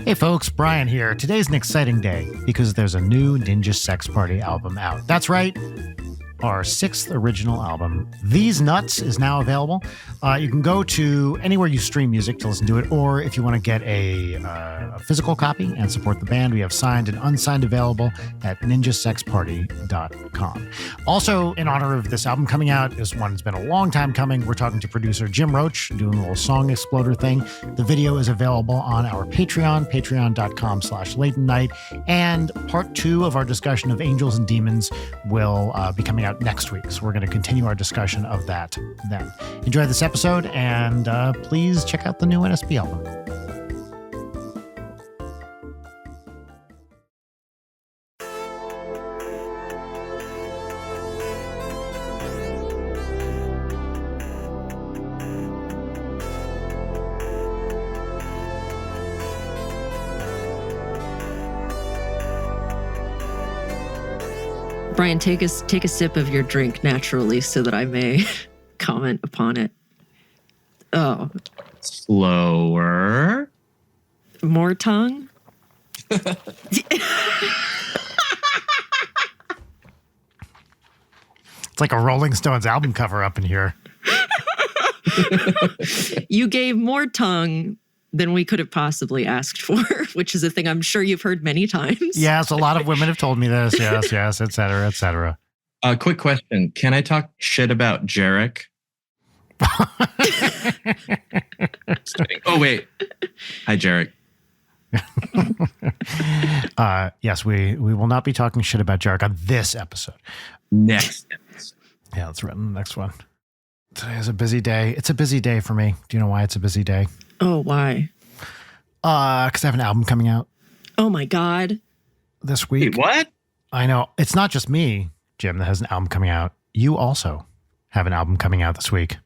Hey folks, Brian here. Today's an exciting day because there's a new Ninja Sex Party album out. That's right. Our 6th original album, These Nuts, is now available. You can go to anywhere you stream music to listen to it, or if you want to get a physical copy and support the band, we have signed and unsigned available at ninjasexparty.com. Also, in honor of this album coming out, this one's been a long time coming. We're talking to producer Jim Roach, doing a little Song Exploder thing. The video is available on our Patreon, patreon.com/late night, and part 2 of our discussion of Angels and Demons will be coming out next week. So we're going to continue our discussion of that then. Enjoy this episode, and please check out the new NSP album. Brian, take a sip of your drink naturally so that I may comment upon it. Oh. Slower. More tongue? It's like a Rolling Stones album cover up in here. You gave more tongue than we could have possibly asked for, which is a thing I'm sure you've heard many times. Yes, a lot of women have told me this. Yes, et cetera, et cetera. Quick question. Can I talk shit about Jarek? Oh, wait. Hi, Jarek. Yes, we will not be talking shit about Jarek on this episode. Next episode. Yeah, that's written. Next one. Today is a busy day. It's a busy day for me. Do you know why it's a busy day? Oh, why? Because I have an album coming out. Oh, my God. This week. Wait, what? I know. It's not just me, Jim, that has an album coming out. You also have an album coming out this week.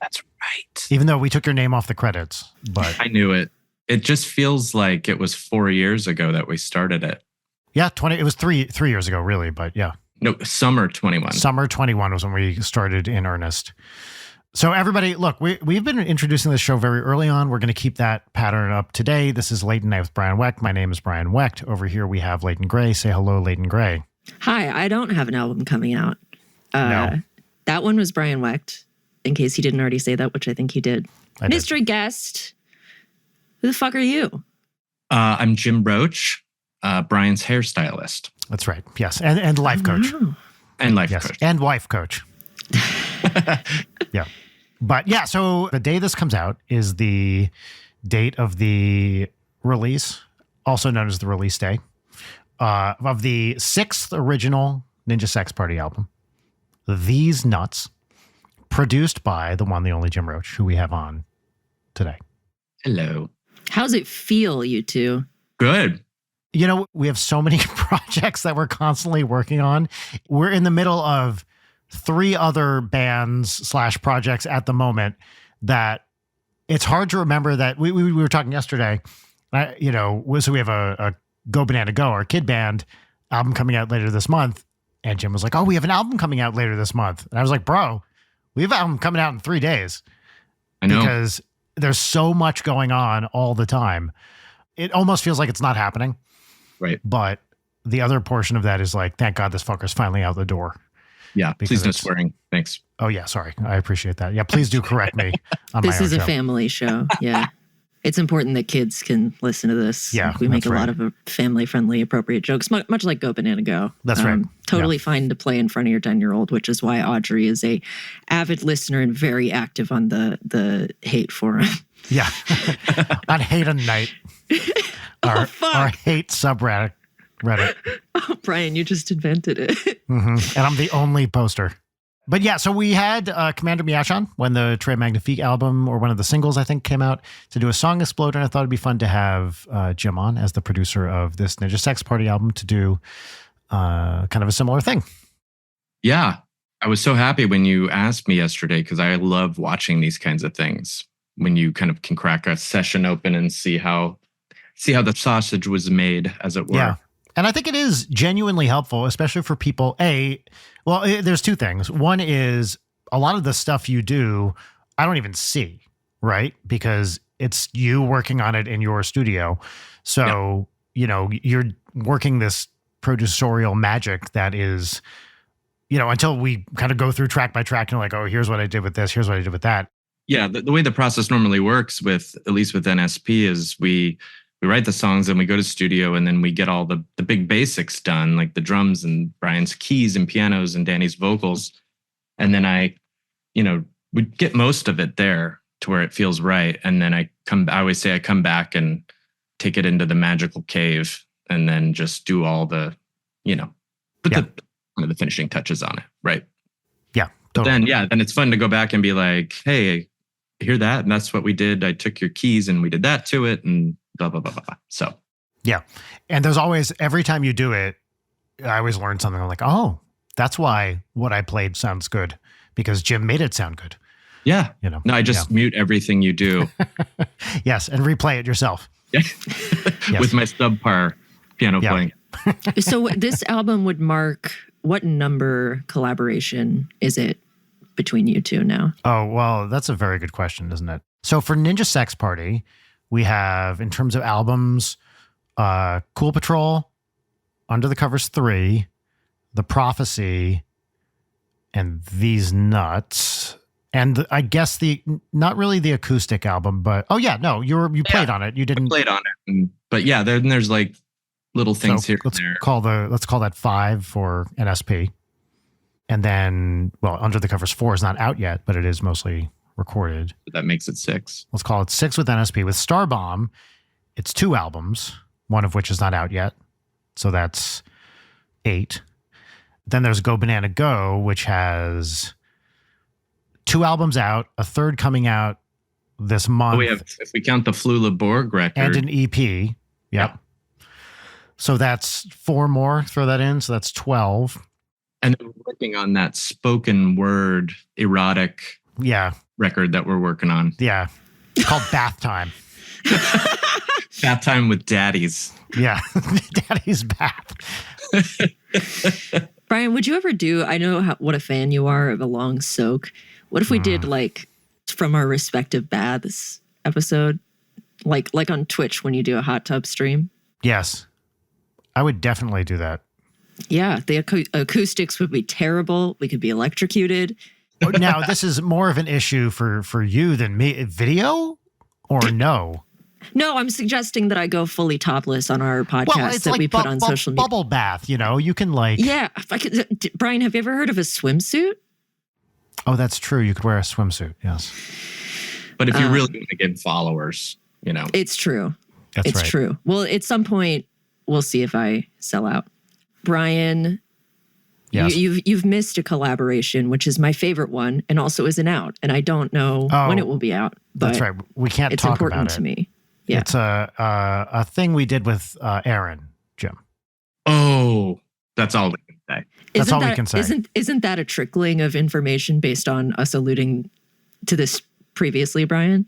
That's right. Even though we took your name off the credits. But I knew it. It just feels like it was 4 years ago that we started it. Yeah, it was three years ago, really. But yeah. No, summer 21. Summer 21 was when we started in earnest. So everybody, look, we've been introducing this show very early on. We're going to keep that pattern up today. This is Late Night with Brian Wecht. My name is Brian Wecht. Over here we have Leighton Gray. Say hello, Leighton Gray. Hi, I don't have an album coming out. No. That one was Brian Wecht, in case he didn't already say that, which I think he did. Mystery guest. Who the fuck are you? I'm Jim Roach, Brian's hairstylist. That's right. Yes. And life coach. Wow. And life coach. And wife coach. Yeah. But yeah, so the day this comes out is the date of the release, also known as the release day, of the 6th original Ninja Sex Party album, These Nuts, produced by the one, the only Jim Roach, who we have on today. Hello. How's it feel, you two? Good. You know, we have so many projects that we're constantly working on. We're in the middle of 3 other bands / projects at the moment that it's hard to remember that we were talking yesterday, so we have a Go Banana Go, our kid band album coming out later this month. And Jim was like, oh, we have an album coming out later this month. And I was like, bro, we have an album coming out in 3 days. I know. Because there's so much going on all the time. It almost feels like it's not happening. Right. But the other portion of that is like, thank God this fucker's finally out the door. Yeah, please no swearing. Thanks. Oh, yeah, sorry. I appreciate that. Yeah, please do correct me on This my is own a show. family show. Yeah. It's important that kids can listen to this. Yeah, we make that's a lot of family-friendly, appropriate jokes, much like Go Banana Go. That's right. Totally fine to play in front of your 10-year-old, which is why Audrey is a avid listener and very active on the hate forum. Yeah, on Hate on Night. Our hate subreddit. Oh, Brian, you just invented it. Mm-hmm. And I'm the only poster. But yeah, so we had Commander Miash on when the Très Magnifique album, or one of the singles, I think, came out to do a Song Exploder. And I thought it'd be fun to have Jim on as the producer of this Ninja Sex Party album to do kind of a similar thing. Yeah, I was so happy when you asked me yesterday because I love watching these kinds of things. When you kind of can crack a session open and see how the sausage was made, as it were. Yeah. And I think it is genuinely helpful, especially for people. There's 2 things. One is a lot of the stuff you do, I don't even see, right? Because it's you working on it in your studio. So, you're working this producerial magic that is, until we kind of go through track by track and like, oh, here's what I did with this, here's what I did with that. Yeah, the way the process normally works at least with NSP is we write the songs and we go to studio and then we get all the big basics done, like the drums and Brian's keys and pianos and Danny's vocals. And then I would get most of it there to where it feels right. And then I always say I come back and take it into the magical cave and then just do all the, put the finishing touches on it. Right. Yeah. Totally. Then it's fun to go back and be like, hey, hear that? And that's what we did. I took your keys and we did that to it and blah, blah, blah, blah, blah. So. Yeah. And there's always, every time you do it, I always learn something. I'm like, oh, that's why what I played sounds good because Jim made it sound good. Yeah. No, I just mute everything you do. Yes. And replay it yourself. Yeah. With my subpar piano playing. So this album would mark what number collaboration is it between you two now? Oh, well, that's a very good question, isn't it? So for Ninja Sex Party, we have, in terms of albums, Cool Patrol, Under the Covers 3, The Prophecy, and These Nuts. And I guess not really the acoustic album, but you played on it. You didn't. I played on it, but then there's like little things here. Let's and there. Let's call that 5 for NSP, and then Under the Covers 4 is not out yet, but it is mostly recorded. But that makes it 6. Let's call it 6 with NSP. With Starbomb, it's 2 albums, one of which is not out yet, so that's 8. Then there's Go Banana Go, which has 2 albums out, a third coming out this month. We have, if we count the Flula Borg record. And an EP. Yep. Yeah. So that's 4 more. Throw that in. So that's 12. And then we're working on that spoken word erotic record that we're working on. Yeah. It's called Bath Time. Bath Time with Daddies. Yeah. Daddy's Bath. Brian, would you ever do, I know what a fan you are of a long soak. What if we did like from our respective baths episode? Like on Twitch when you do a hot tub stream? Yes. I would definitely do that. Yeah. The acoustics would be terrible. We could be electrocuted. Now, this is more of an issue for you than me. Video or no? No, I'm suggesting that I go fully topless on our podcast that we put on social media. Bubble bath, you can like... Yeah. Brian, have you ever heard of a swimsuit? Oh, that's true. You could wear a swimsuit, yes. But if you really want to get followers, It's true. It's right. True. Well, at some point, we'll see if I sell out. Brian, yes. you've missed a collaboration, which is my favorite one, and also isn't out. And I don't know when it will be out. But that's right. We can't talk about it. It's important to me. Yeah. It's a thing we did with Aaron, Jim. Oh, that's all we can say. That's all we can say. Isn't that a trickling of information based on us alluding to this previously, Brian?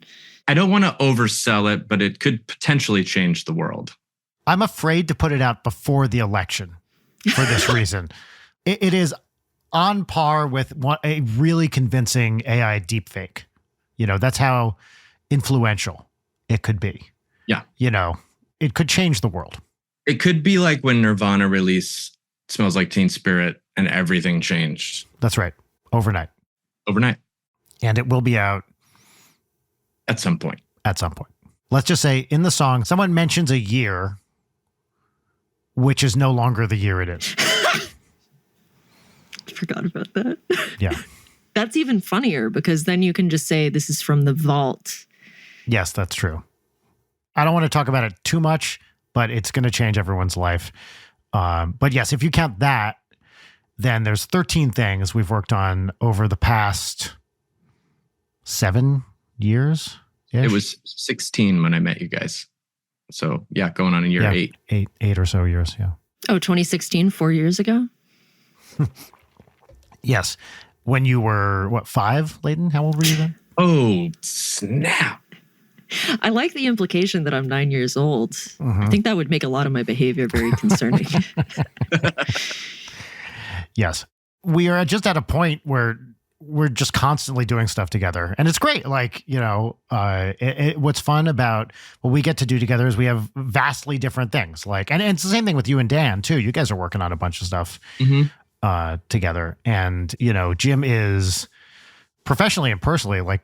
I don't want to oversell it, but it could potentially change the world. I'm afraid to put it out before the election for this reason. It is on par with a really convincing AI deepfake. That's how influential it could be. Yeah. It could change the world. It could be like when Nirvana released Smells Like Teen Spirit and everything changed. That's right. Overnight. And it will be out. At some point. Let's just say in the song, someone mentions a year, which is no longer the year it is. I forgot about that. Yeah. That's even funnier because then you can just say this is from the vault. Yes, that's true. I don't want to talk about it too much, but it's going to change everyone's life. But yes, if you count that, then there's 13 things we've worked on over the past 7 years. It was 16 when I met you guys. So yeah, going on in year 8. Eight or so years, yeah. Oh, 2016, 4 years ago? Yes. When you were, 5, Layden? How old were you then? Oh, snap. I like the implication that I'm 9 years old. Mm-hmm. I think that would make a lot of my behavior very concerning. Yes. We are just at a point where we're just constantly doing stuff together, and it's great. Like, what's fun about what we get to do together is we have vastly different things. Like, and it's the same thing with you and Dan too. You guys are working on a bunch of stuff together, and Jim is professionally and personally like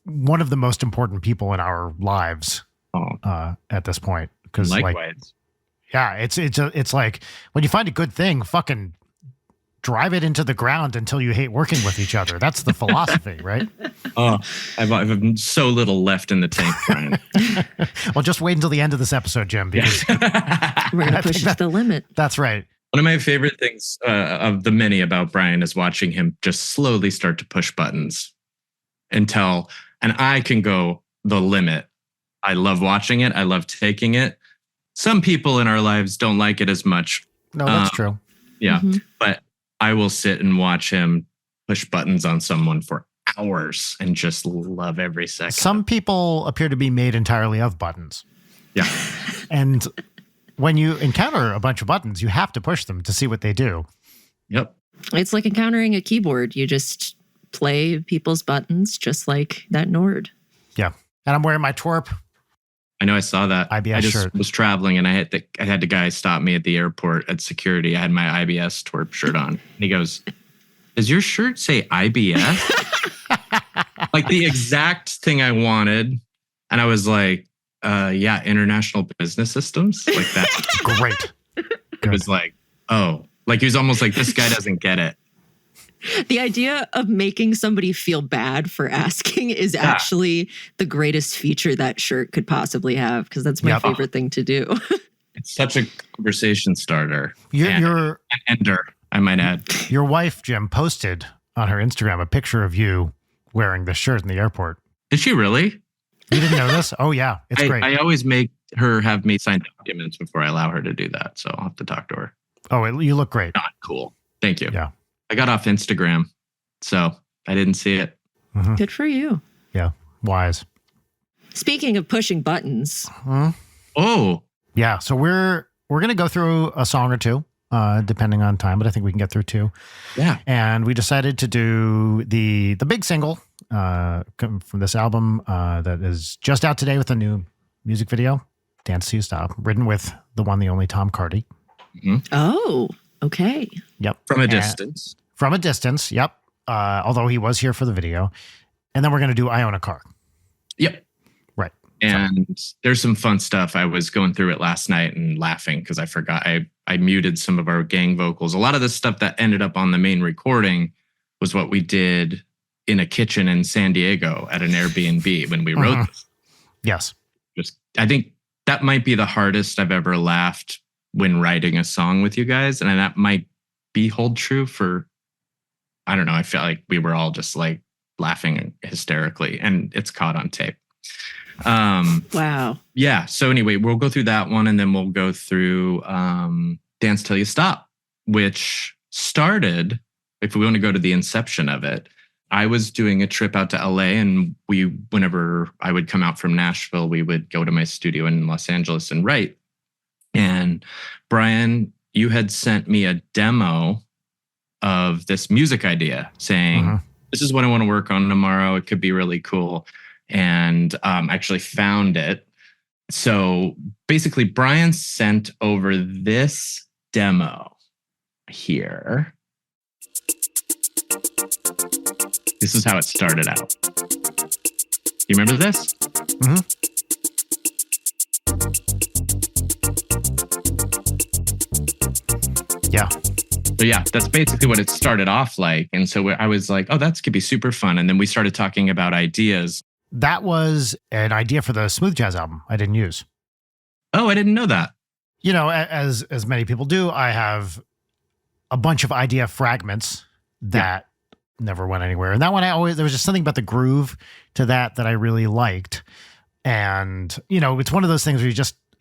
one of the most important people in our lives at this point. Because likewise, it's like when you find a good thing, fucking drive it into the ground until you hate working with each other. That's the philosophy, right? Oh, I've so little left in the tank, Brian. Well, just wait until the end of this episode, Jim, because we're going to push it to the limit. That's right. One of my favorite things of the many about Brian is watching him just slowly start to push buttons and I can go the limit. I love watching it. I love taking it. Some people in our lives don't like it as much. No, that's true. Yeah. But I will sit and watch him push buttons on someone for hours and just love every second. Some people appear to be made entirely of buttons. Yeah. And when you encounter a bunch of buttons, you have to push them to see what they do. Yep. It's like encountering a keyboard. You just play people's buttons just like that Nord. Yeah. And I'm wearing my twerp. I know, I saw that. IBS I just shirt. was traveling and I had the guy stop me at the airport at security. I had my IBS twerp shirt on. And he goes, "Does your shirt say IBS?" Like the exact thing I wanted. And I was like, yeah, International Business Systems. Like that. Great. It was like, oh, like he was almost like, this guy doesn't get it. The idea of making somebody feel bad for asking is actually the greatest feature that shirt could possibly have, because that's my favorite thing to do. It's such a conversation starter. You're an ender, I might add. Your wife, Jim, posted on her Instagram a picture of you wearing this shirt in the airport. Did she really? You didn't know this? Oh, yeah. It's great. I always make her have me sign documents before I allow her to do that. So I'll have to talk to her. Oh, you look great. Not cool. Thank you. Yeah. I got off Instagram, so I didn't see it. Mm-hmm. Good for you. Yeah. Wise. Speaking of pushing buttons. Oh. Yeah. So we're going to go through a song or two, depending on time, but I think we can get through two. Yeah. And we decided to do the big single from this album that is just out today with a new music video, Dance Till You Stop, written with the one, the only Tom Cardy. Mm-hmm. Oh, okay. Yep. From a distance. From a distance, yep. Although he was here for the video. And then we're going to do I Own a Car. Yep. Right. And there's some fun stuff. I was going through it last night and laughing because I forgot. I muted some of our gang vocals. A lot of the stuff that ended up on the main recording was what we did in a kitchen in San Diego at an Airbnb when we wrote this. Yes. I think that might be the hardest I've ever laughed when writing a song with you guys. And that might hold true for, I don't know. I feel like we were all just like laughing hysterically, and it's caught on tape. Wow. Yeah. So anyway, we'll go through that one, and then we'll go through Dance Till You Stop, which started, if we want to go to the inception of it, I was doing a trip out to LA, and whenever I would come out from Nashville, we would go to my studio in Los Angeles and write. And Brian, you had sent me a demo of this music idea saying, this is what I want to work on tomorrow. It could be really cool. And actually found it. So basically, Brian sent over this demo here. This is how it started out. You remember this? Mm-hmm. Yeah. So yeah, that's basically what it started off like. And so I was like, oh, that could be super fun. And then we started talking about ideas. That was an idea for the Smooth Jazz album I didn't use. Oh, I didn't know that. You know, as many people do, I have a bunch of idea fragments that never went anywhere. And that one, there was just something about the groove to that I really liked. And, you know, it's one of those things where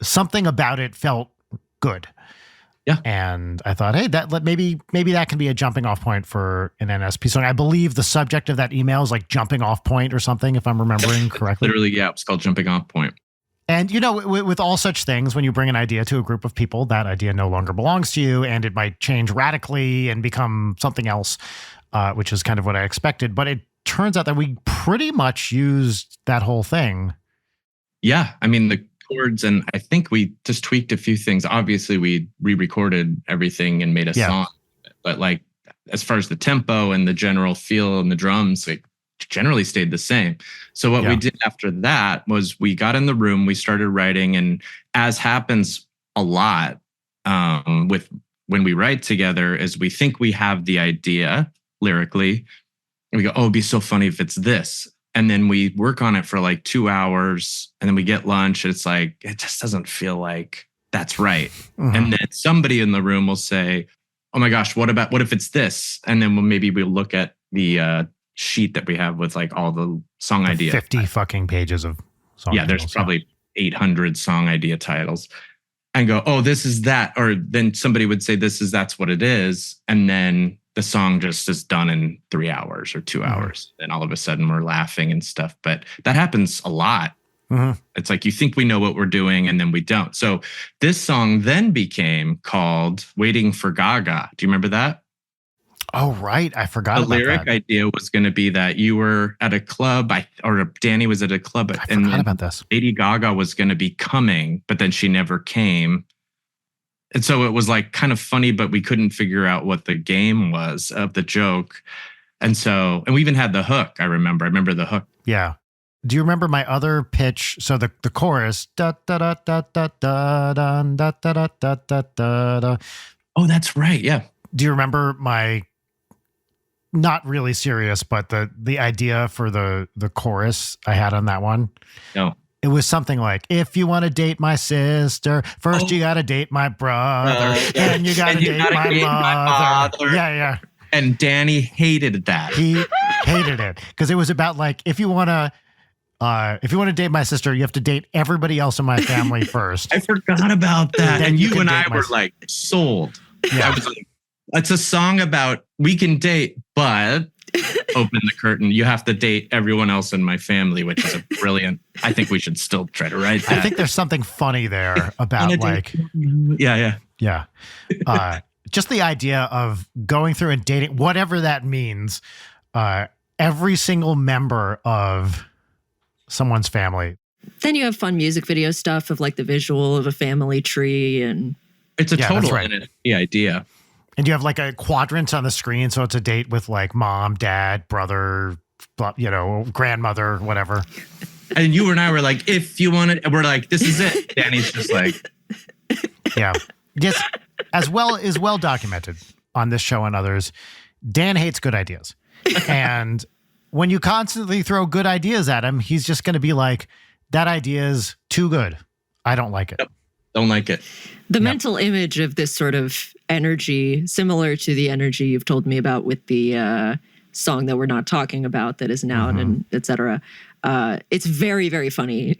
something about it felt good. Yeah. And I thought, hey, maybe that can be a jumping off point for an NSP song. I believe the subject of that email is like jumping off point or something, if I'm remembering correctly. Literally, yeah, it's called jumping off point. And, you know, with all such things, when you bring an idea to a group of people, that idea no longer belongs to you, and it might change radically and become something else. which is kind of what I expected. But it turns out that we pretty much used that whole thing. Yeah. I mean, the chords, and I think we just tweaked a few things. Obviously, we re-recorded everything and made a song. But like, as far as the tempo and the general feel and the drums, like generally stayed the same. So what we did after that was we got in the room, we started writing, and as happens a lot with when we write together, is we think we have the idea lyrically, and we go, oh, it'd be so funny if it's this. And then we work on it for like 2 hours, and then we get lunch, and it's like, it just doesn't feel like that's right. Mm-hmm. And then somebody in the room will say, oh my gosh, what if it's this? And then we'll look at the sheet that we have with like all the song ideas. 50 fucking pages of song titles. There's probably 800 song idea titles. And go, oh, this is that. Or then somebody would say, that's what it is. And then the song just is done in 3 hours or 2 hours. And all of a sudden we're laughing and stuff. But that happens a lot. Mm-hmm. It's like you think we know what we're doing and then we don't. So this song then became called Waiting for Gaga. Do you remember that? Oh, right. I forgot about that. The lyric idea was going to be that you were at a club, or Danny was at a club. I forgot about this. Lady Gaga was going to be coming, but then she never came. And so it was like kind of funny, but we couldn't figure out what the game was of the joke. And we even had the hook, I remember the hook. Yeah. Do you remember my other pitch? So the chorus, da da da da da da da da da da da da. Oh, that's right. Yeah. Do you remember my not really serious, but the idea for the chorus I had on that one? No. It was something like, if you want to date my sister, first you got to date my brother, and you got to date my mother. Yeah. And Danny hated that. He hated it because it was about like, if you want to date my sister, you have to date everybody else in my family first. I forgot about that. And you and I were like sold. Yeah. I was like, it's a song about we can date, but open the curtain. You have to date everyone else in my family, which is a brilliant. I think we should still try to write that. I think there's something funny there about like, yeah. Just the idea of going through and dating, whatever that means, every single member of someone's family. Then you have fun music video stuff of like the visual of a family tree, and it's a total NFT idea. And you have like a quadrant on the screen, so it's a date with like mom, dad, brother, grandmother, whatever. And you and I were like, if you want it, we're like, this is it. Danny's just like, yeah, yes, as well documented on this show and others. Dan hates good ideas, and when you constantly throw good ideas at him, he's just going to be like, that idea is too good. I don't like it. Yep. Don't like it. The mental image of this sort of energy, similar to the energy you've told me about with the song that we're not talking about that isn't out, and et cetera. It's very, very funny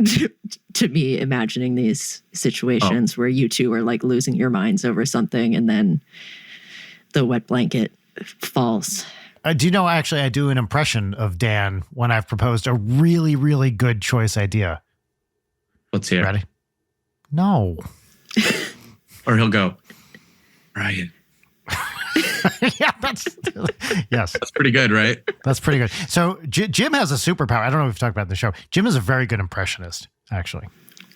to me imagining these situations where you two are like losing your minds over something and then the wet blanket falls. Do you know, actually, I do an impression of Dan when I've proposed a really, really good choice idea. Let's hear. Ready? No. Or he'll go, Ryan. Yes. That's pretty good, right? That's pretty good. So Jim has a superpower. I don't know if we've talked about it in the show. Jim is a very good impressionist, actually.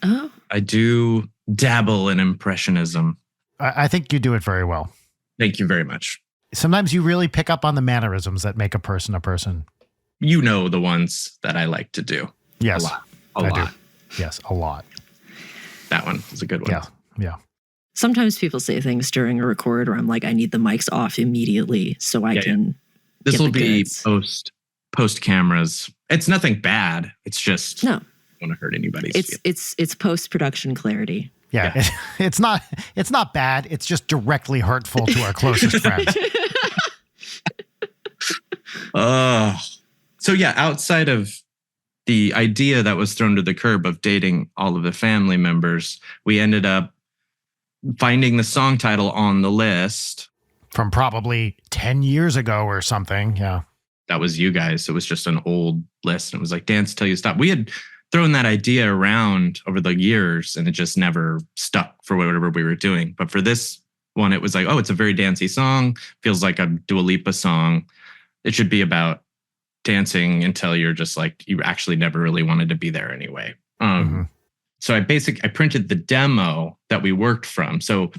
Oh. I do dabble in impressionism. I think you do it very well. Thank you very much. Sometimes you really pick up on the mannerisms that make a person a person. You know the ones that I like to do. Yes. A lot. Do. Yes, a lot. That one is a good one. Yeah. Sometimes people say things during a record where I'm like, I need the mics off immediately so I can. This will be post cameras. It's nothing bad. It's just no. I don't want to hurt anybody's feelings. It's post production clarity. Yeah. It's not bad. It's just directly hurtful to our closest friends. So yeah, outside of the idea that was thrown to the curb of dating all of the family members, we ended up finding the song title on the list. From probably 10 years ago or something. Yeah. That was you guys. It was just an old list. And it was like, dance till you stop. We had thrown that idea around over the years and it just never stuck for whatever we were doing. But for this one, it was like, oh, it's a very dancey song. Feels like a Dua Lipa song. It should be about dancing until you're just like, you actually never really wanted to be there anyway. So I printed the demo that we worked from. So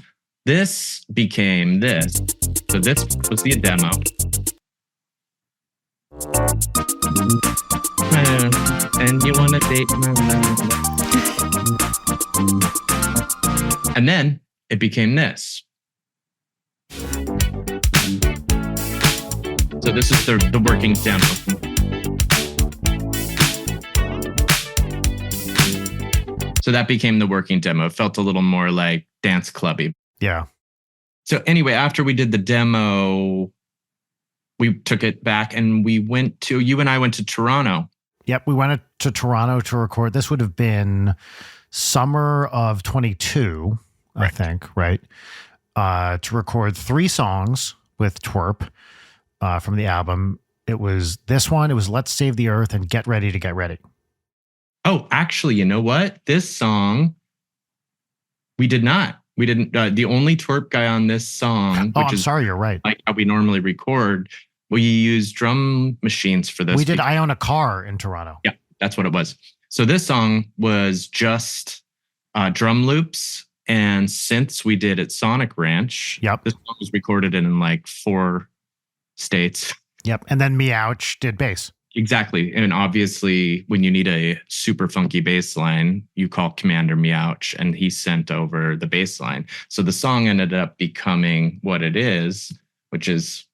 this became this. So this was the demo. And you want to date my And then it became this. So this is the working demo. So that became the working demo. It felt a little more like dance clubby. Yeah. So anyway, after we did the demo, we took it back and you and I went to Toronto. Yep. We went to Toronto to record. This would have been summer of 22, right. I think, right? To record 3 songs with Twerp from the album. It was this one, it was Let's Save the Earth and Get Ready to Get Ready. Oh, actually, you know what? This song, we didn't. The only Twerp guy on this song, I'm sorry, you're right. Like how we normally record, we use drum machines for this. We did I Own a Car in Toronto. Yeah, that's what it was. So this song was just drum loops and synths we did at Sonic Ranch. Yep. This song was recorded in like 4 states. Yep. And then Meouch did bass. Exactly. And obviously, when you need a super funky bass line, you call Commander Meouch and he sent over the bass line. So the song ended up becoming what it is, which is...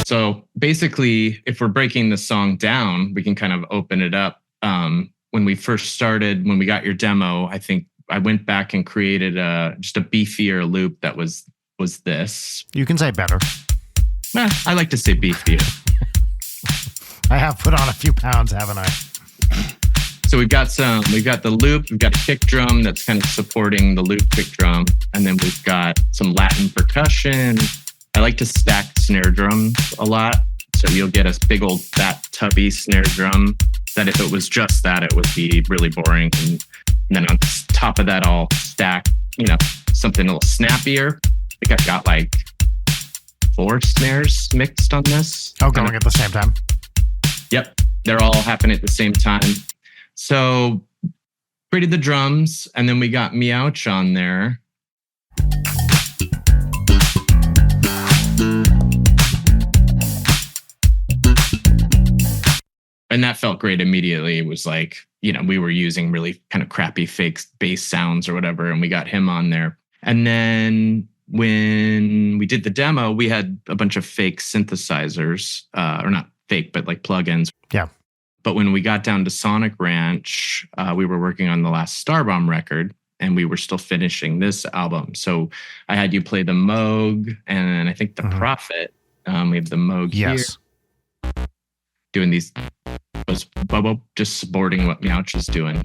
So basically, if we're breaking the song down, we can kind of open it up. When we first started, when we got your demo, I think I went back and created just a beefier loop that was this. You can say better. I like to say beefier. I have put on a few pounds, haven't I? So we've got the loop, we've got a kick drum that's kind of supporting the loop kick drum, and then we've got some Latin percussion. I like to stack snare drums a lot. So you'll get a big old fat tubby snare drum that if it was just that, it would be really boring. And then on top of that, I'll stack, something a little snappier. I think I've got like 4 snares mixed on this. Oh, going at the same time? Yep. They're all happening at the same time. So created the drums, and then we got Meouch on there. And that felt great immediately. It was like, we were using really kind of crappy fake bass sounds or whatever, and we got him on there. And then when we did the demo, we had a bunch of fake synthesizers, or not fake, but like plugins. Yeah. But when we got down to Sonic Ranch, we were working on the last Starbomb record, and we were still finishing this album. So I had you play the Moog, and I think the Prophet. We have the Moog here. Doing these, just supporting what Meouch is doing.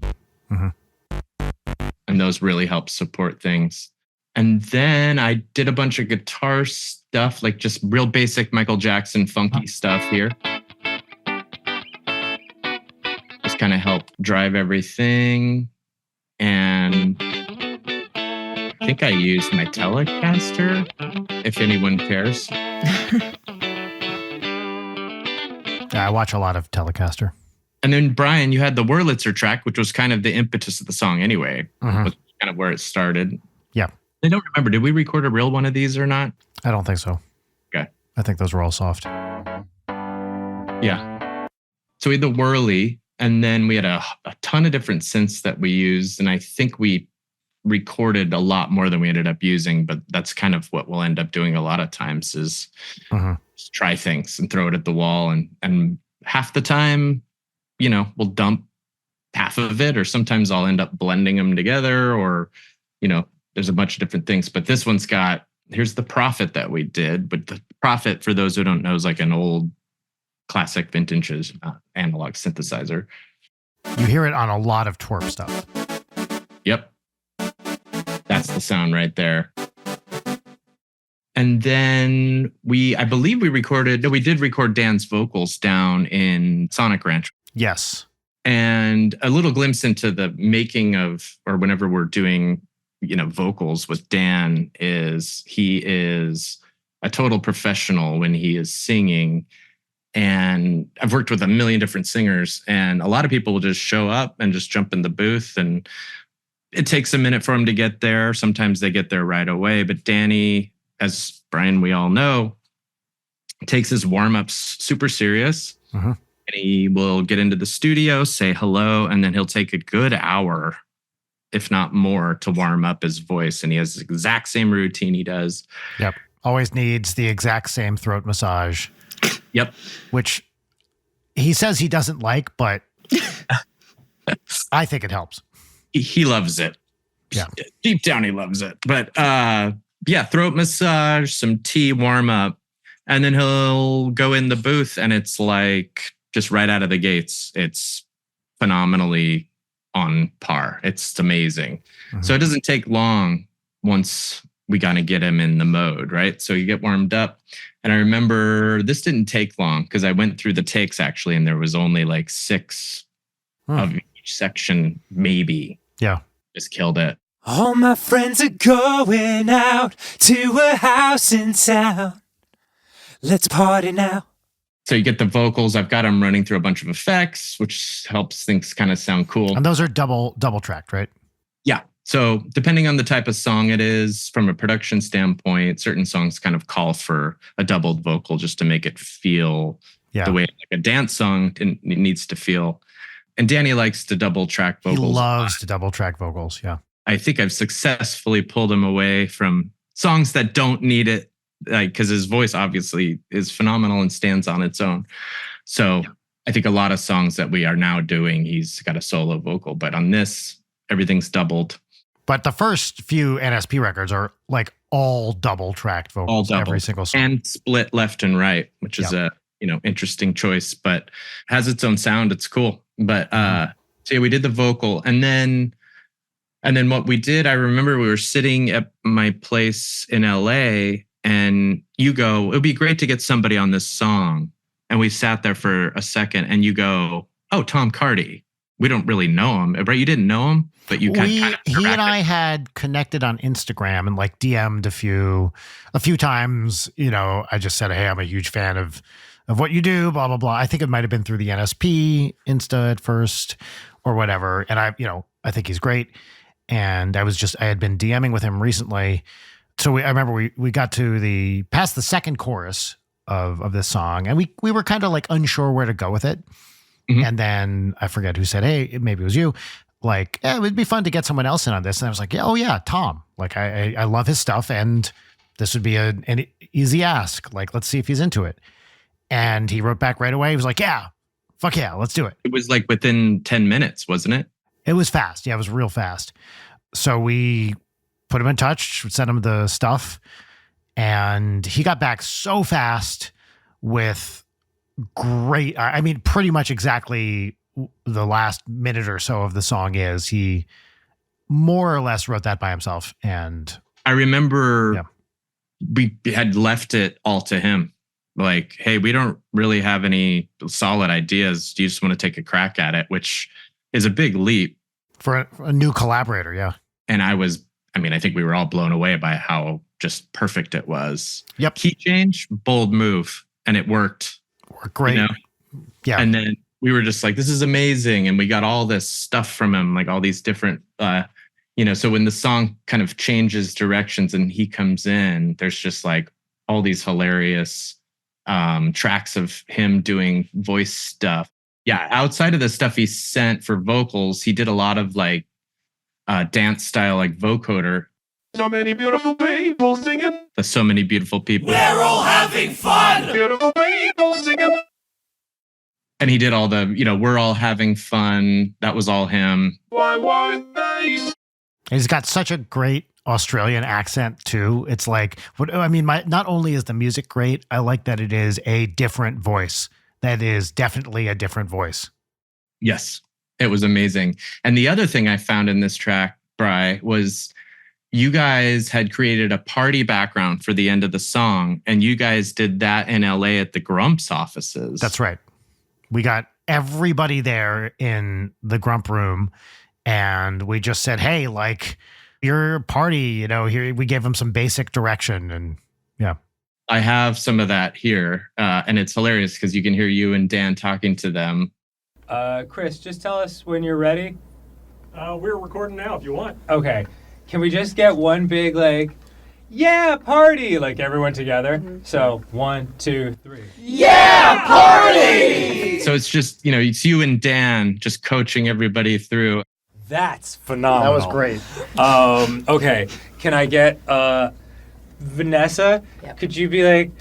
And those really help support things. And then I did a bunch of guitar stuff, like just real basic Michael Jackson funky stuff here. Just kind of help drive everything. And I think I used my Telecaster, if anyone cares. Yeah, I watch a lot of Telecaster. And then, Brian, you had the Wurlitzer track, which was kind of the impetus of the song anyway. Was kind of where it started. Yeah. I don't remember. Did we record a real one of these or not? I don't think so. Okay. I think those were all soft. Yeah. So we had the Whirly, and then we had a ton of different synths that we used. And I think we recorded a lot more than we ended up using, but that's kind of what we'll end up doing a lot of times is just try things and throw it at the wall. And half the time, we'll dump half of it, or sometimes I'll end up blending them together, or, there's a bunch of different things. But this one's here's the Prophet that we did. But the Prophet, for those who don't know, is like an old classic vintage analog synthesizer. You hear it on a lot of Twerp stuff. Yep. That's the sound right there. And then I believe we did record Dan's vocals down in Sonic Ranch. Yes. And a little glimpse into the making of, or whenever we're doing vocals with Dan is he is a total professional when he is singing. And I've worked with a million different singers, and a lot of people will just show up and just jump in the booth, and it takes a minute for them to get there. Sometimes they get there right away. But Danny, as Brian, we all know, takes his warm-ups super serious. And he will get into the studio, say hello, and then he'll take a good hour, if not more, to warm up his voice. And he has the exact same routine he does. Yep. Always needs the exact same throat massage. Yep. Which he says he doesn't like, but I think it helps. He loves it. Yeah. Deep down, he loves it. But throat massage, some tea, warm up. And then he'll go in the booth, and it's like just right out of the gates, it's phenomenally on par. It's amazing. So it doesn't take long once we got to get him in the mode, right? So you get warmed up. And I remember this didn't take long because I went through the takes actually, and there was only like 6 of each section, maybe. Yeah. Just killed it. All my friends are going out to a house in town. Let's party now. So you get the vocals. I've got them running through a bunch of effects, which helps things kind of sound cool. And those are double tracked, right? Yeah. So depending on the type of song it is, from a production standpoint, certain songs kind of call for a doubled vocal just to make it feel the way like a dance song it needs to feel. And Danny likes to double track vocals. He loves to double track vocals. Yeah. I think I've successfully pulled him away from songs that don't need it, like because his voice obviously is phenomenal and stands on its own. So I think a lot of songs that we are now doing, he's got a solo vocal, but on this, everything's doubled. But the first few NSP records are like all double tracked vocals, every single song. And split left and right, which is a interesting choice, but has its own sound. It's cool. But so yeah, we did the vocal, and then what we did, I remember we were sitting at my place in LA, and you go, "It would be great to get somebody on this song." And we sat there for a second, and you go, "Oh, Tom Cardy. We don't really know him, right? You didn't know him, but you kind of he and I had connected on Instagram and like DM'd a few times. I just said, "Hey, I'm a huge fan of what you do, blah, blah, blah." I think it might've been through the NSP Insta at first or whatever. And I think he's great. And I had been DMing with him recently. So I remember we got to past the second chorus of this song, and we were kind of like unsure where to go with it. And then I forget who said, "Hey, maybe it was you. Like, it would be fun to get someone else in on this." And I was like, "Yeah, oh yeah, Tom. Like, I love his stuff, and this would be an easy ask. Like, let's see if he's into it." And he wrote back right away. He was like, "Yeah, fuck yeah, let's do it." It was like within 10 minutes, wasn't it? It was fast. Yeah, it was real fast. So we put him in touch, sent him the stuff, and he got back so fast with great, I mean, pretty much exactly the last minute or so of the song is. He more or less wrote that by himself. And I remember we had left it all to him. Like, "Hey, we don't really have any solid ideas. Do you just want to take a crack at it?" Which is a big leap. For a new collaborator, yeah. And I think we were all blown away by how just perfect it was. Yep. Key change, bold move, and it worked. Worked great. Yeah. And then we were just like, "This is amazing." And we got all this stuff from him, like all these different, so when the song kind of changes directions and he comes in, there's just like all these hilarious tracks of him doing voice stuff. Yeah, outside of the stuff he sent for vocals, he did a lot of like dance style, like vocoder. So many beautiful people singing. The So Many Beautiful People. We're all having fun. Beautiful people singing. And he did all the, "We're all having fun." That was all him. Why they? He's got such a great Australian accent too. It's like, not only is the music great, I like that it is a different voice. That is definitely a different voice. Yes, it was amazing. And the other thing I found in this track, Bri, was you guys had created a party background for the end of the song, and you guys did that in LA at the Grumps offices. That's right. We got everybody there in the Grump room, and we just said, "Hey, like, your party, here we gave them some basic direction and yeah. I have some of that here. And it's hilarious because you can hear you and Dan talking to them. Chris, just tell us when you're ready. We're recording now if you want. Okay. Can we just get one big, yeah, party, everyone together? So, 1, 2, 3. Yeah, party! So it's just, it's you and Dan just coaching everybody through. That's phenomenal. That was great. Okay. Can I get Vanessa? Yep. Could you be like,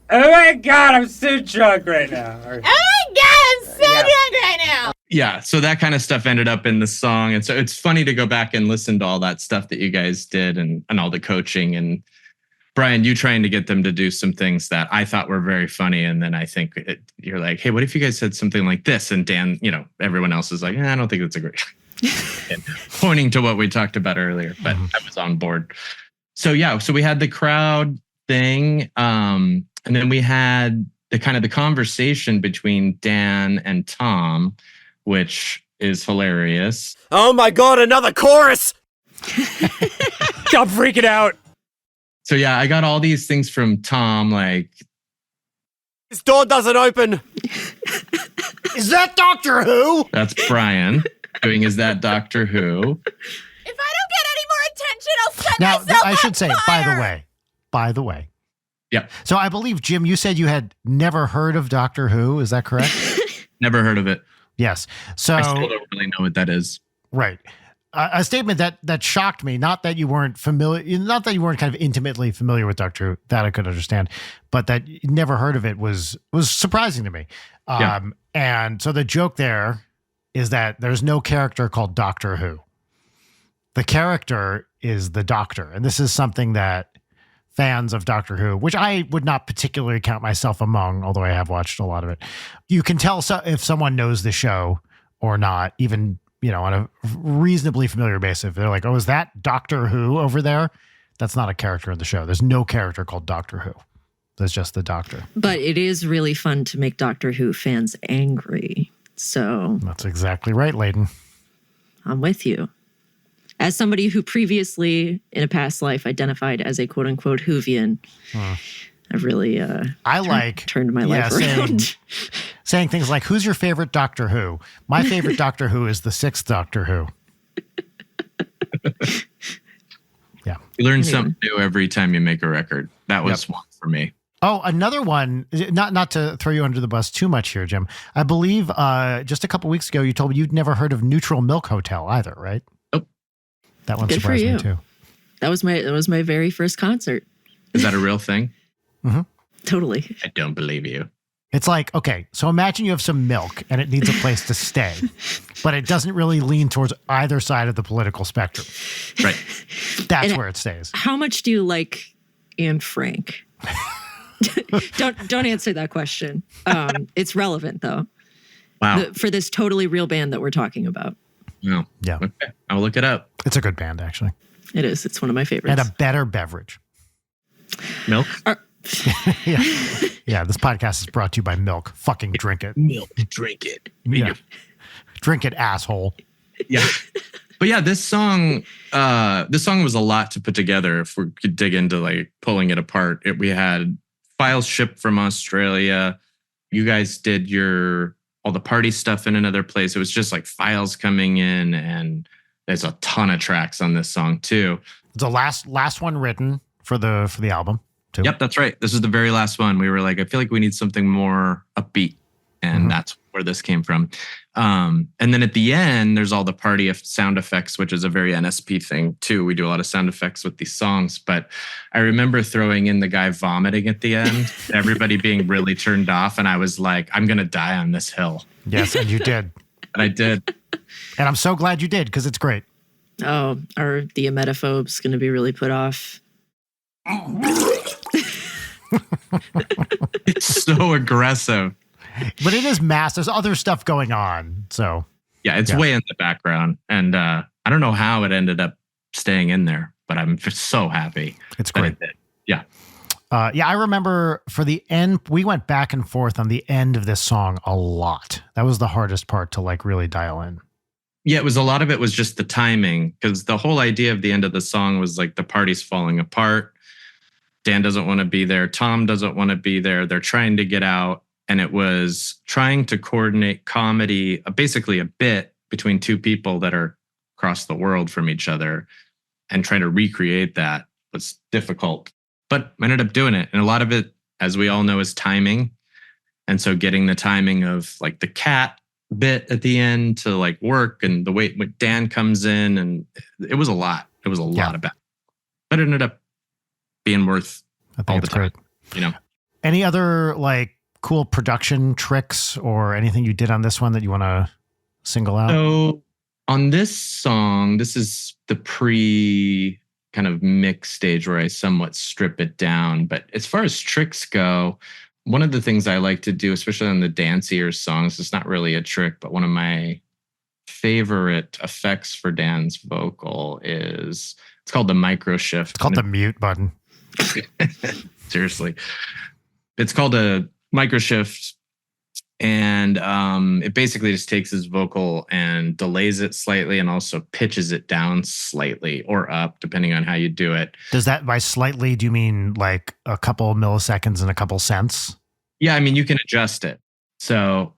oh my God, I'm so drunk right now? Or, Oh my God, I'm so drunk right now. Yeah, so that kind of stuff ended up in the song. And so it's funny to go back and listen to all that stuff that you guys did and all the coaching. And Brian, you trying to get them to do some things that I thought were very funny. And then I think you're like, hey, what if you guys said something like this? And Dan, everyone else is like, I don't think that's a great and pointing to what we talked about earlier, but I was on board. So yeah, so we had the crowd thing. And then we had the kind of the conversation between Dan and Tom, which is hilarious. Oh my God, another chorus! I'm freaking out. So yeah, I got all these things from Tom, like, This door doesn't open. Is that Doctor Who? that's Brian doing Is That Doctor Who? If I don't get any more attention, I'll set Now, myself I should say, on by the way. Yeah, So I believe, Jim, you said you had never heard of Doctor Who. Is that correct? never heard of it. Yes. So, I still don't really know what that is. right. A statement that shocked me, not that you weren't kind of intimately familiar with Doctor Who, that I could understand, but that you never heard of it was surprising to me. Yeah. And so the joke there is that there's no character called Doctor Who. The character is the Doctor. And this is something that fans of Doctor Who, which I would not particularly count myself among, although I have watched a lot of it. You can tell if someone knows the show or not, even, on a reasonably familiar basis. They're like, oh, is that Doctor Who over there? That's not a character in the show. There's no character called Doctor Who. There's just the Doctor. But it is really fun to make Doctor Who fans angry. So That's exactly right, Layden. I'm with you. As somebody who previously, in a past life, identified as a quote-unquote Whovian, I've really turned my life around. Saying things like, who's your favorite Doctor Who? My favorite Doctor Who is the 6th Doctor Who. Yeah. You learn something new every time you make a record. That was one for me. Oh, another one, not to throw you under the bus too much here, Jim. I believe just a couple weeks ago, you told me you'd never heard of Neutral Milk Hotel either, right? Nope. That one Good for surprised me you. too. That was my very first concert. Is that a real thing? Totally. I don't believe you. It's like, okay, so imagine you have some milk and it needs a place to stay, but it doesn't really lean towards either side of the political spectrum. Right. That's And where it stays. How much do you like Anne Frank? Don't answer that question. It's relevant though. Wow. For this totally real band that we're talking about. Well, Yeah. okay. I'll look it up. It's a good band, actually. It is. It's one of my favorites. And a better beverage. Milk? Yeah. Yeah, this podcast is brought to you by Milk. Fucking drink it. Milk. Drink it. Yeah. Drink it, asshole. Yeah. But yeah, this song was a lot to put together. If we could dig into pulling it apart, we had files shipped from Australia. You guys did all the party stuff in another place. It was just files coming in, and there's a ton of tracks on this song too. It's the last one written for the album too. Yep, that's right. This is the very last one. We were like, I feel like we need something more upbeat. And that's where this came from. And then at the end, there's all the party sound effects, which is a very NSP thing too. We do a lot of sound effects with these songs. But I remember throwing in the guy vomiting at the end, everybody being really turned off. And I was like, I'm going to die on this hill. Yes, and you did. And I did. And I'm so glad you did, because it's great. Oh, are the emetophobes going to be really put off? It's so aggressive. But it is mass. There's other stuff going on. So yeah, it's way in the background. And I don't know how it ended up staying in there, but I'm just so happy. It's great. It did. Yeah. I remember for the end, we went back and forth on the end of this song a lot. That was the hardest part to really dial in. Yeah, it was a lot of it was just the timing, because the whole idea of the end of the song was like the party's falling apart. Dan doesn't want to be there. Tom doesn't want to be there. They're trying to get out. And it was trying to coordinate comedy, basically a bit between two people that are across the world from each other, and trying to recreate that was difficult. But I ended up doing it. And a lot of it, as we all know, is timing. And so getting the timing of like the cat bit at the end to like work, and the way when Dan comes in, and it was a lot. It was a lot about it. But it ended up being worth all the time. Great. Any other like cool production tricks or anything you did on this one that you want to single out? So on this song, this is the pre kind of mix stage where I somewhat strip it down. But as far as tricks go, one of the things I like to do, especially on the dancier songs, it's not really a trick, but one of my favorite effects for Dan's vocal is, it's called the micro shift. It's called the mute button. Seriously. It's called a micro shift. And it basically just takes his vocal and delays it slightly, and also pitches it down slightly or up, depending on how you do it. Does that, by slightly, do you mean like a couple milliseconds and a couple cents? Yeah, I mean, you can adjust it. So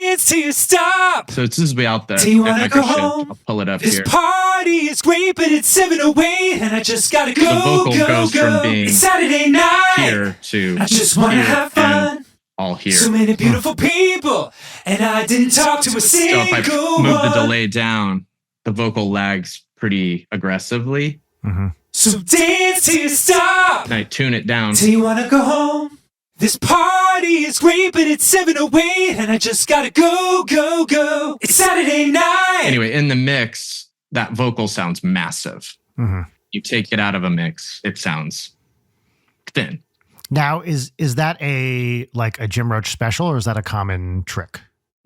It's to stop. this is way out there. Do you wanna go home? I'll pull it up This here. party is great, but it's 7:08, and I just gotta go. The vocal goes from being It's Saturday night. here to I just wanna here have fun. and all here. So many beautiful people, and I didn't talk to a So single if I move the one. delay down, the vocal lags pretty aggressively. Mm-hmm. So dance till you stop. And I tune it down. Do you wanna go home? This party is great, but it's 7:08, and I just gotta go, go, go. It's Saturday night. Anyway, in the mix, that vocal sounds massive. Mm-hmm. You take it out of a mix, it sounds thin. Now, is that a Jim Roach special, or is that a common trick?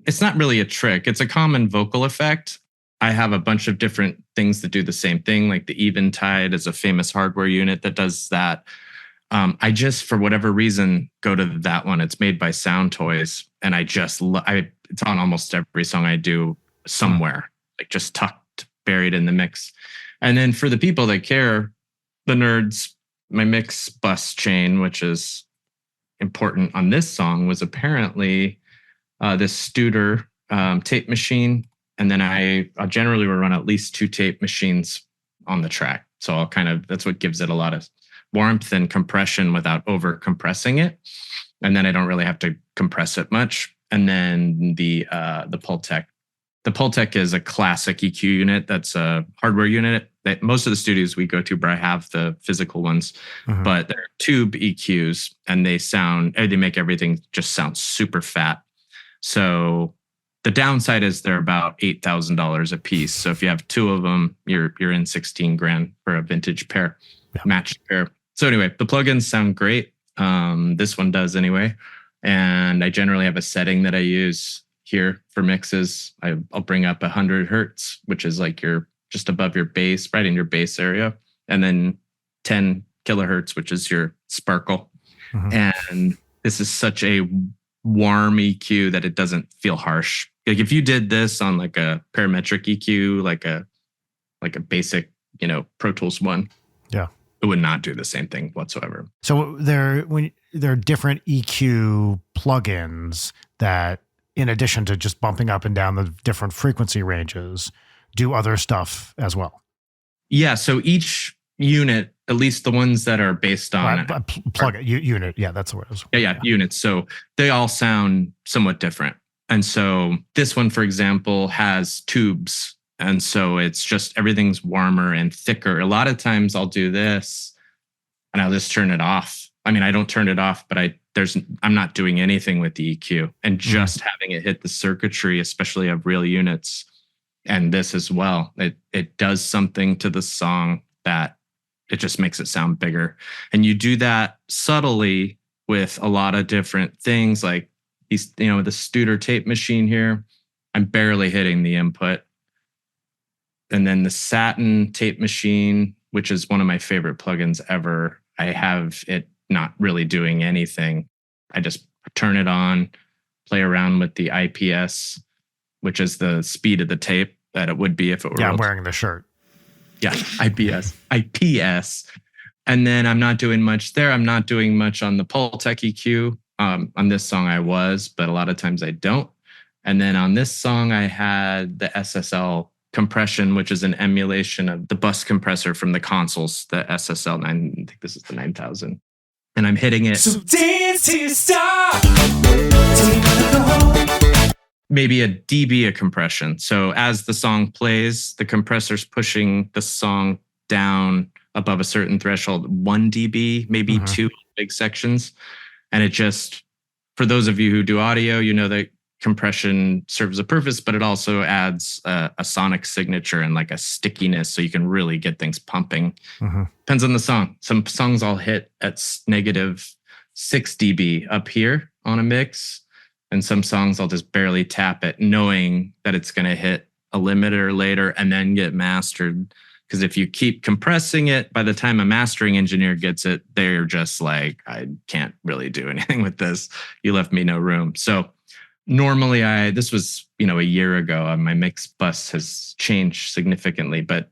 It's not really a trick. It's a common vocal effect. I have a bunch of different things that do the same thing, like the Eventide is a famous hardware unit that does that. I just, for whatever reason, go to that one. It's made by Sound Toys, and it's on almost every song I do somewhere, like just tucked, buried in the mix. And then for the people that care, the nerds, my mix bus chain, which is important on this song, was apparently this Studer tape machine. And then I generally will run at least 2 tape machines on the track. So that's what gives it a lot of warmth and compression without over compressing it. And then I don't really have to compress it much. And then the Pultec. The Pultec is a classic EQ unit. That's a hardware unit that most of the studios we go to, but I have the physical ones. Mm-hmm. But they're tube EQs, and they make everything just sound super fat. So the downside is they're about $8,000 a piece. So if you have 2 of them, you're in $16,000 for a vintage pair, matched pair. So anyway, the plugins sound great. This one does anyway. And I generally have a setting that I use here for mixes. I'll bring up 100 hertz, which is like just above your bass, right in your bass area. And then 10 kilohertz, which is your sparkle. Mm-hmm. And this is such a warm EQ that it doesn't feel harsh. Like if you did this on like a parametric EQ, like a basic, Pro Tools one, it would not do the same thing whatsoever. So there are different EQ plugins that, in addition to just bumping up and down the different frequency ranges, do other stuff as well. Yeah. So each unit, at least the ones that are based on unit. Yeah, that's the word. Yeah, units. So they all sound somewhat different. And so this one, for example, has tubes. And so it's just everything's warmer and thicker. A lot of times I'll do this and I'll just turn it off. I mean, I don't turn it off, but I'm not doing anything with the EQ, and just having it hit the circuitry, especially of real units, and this as well. It does something to the song that it just makes it sound bigger. And you do that subtly with a lot of different things, like the Studer tape machine here. I'm barely hitting the input. And then the Satin tape machine, which is one of my favorite plugins ever, I have it not really doing anything. I just turn it on, play around with the IPS, which is the speed of the tape, that it would be if it were Yeah, I'm real wearing the shirt. Yeah, IPS. And then I'm not doing much there. I'm not doing much on the Pultec EQ. On this song I was, but a lot of times I don't. And then on this song I had the SSL compression, which is an emulation of the bus compressor from the consoles, the SSL 9, I think this is the 9000. And I'm hitting it. So dance till you stop. Till you wanna go home. Maybe a dB of compression. So as the song plays, the compressor's pushing the song down above a certain threshold, 1 dB, maybe 2 big sections. And it just, for those of you who do audio, you know that compression serves a purpose, but it also adds a sonic signature and like a stickiness so you can really get things pumping. Depends on the song. Some songs I'll hit at negative 6 dB up here on a mix. And some songs I'll just barely tap it, knowing that it's going to hit a limiter later and then get mastered. Because if you keep compressing it, by the time a mastering engineer gets it, they're just like, I can't really do anything with this. You left me no room. So normally this was, a year ago, my mix bus has changed significantly, but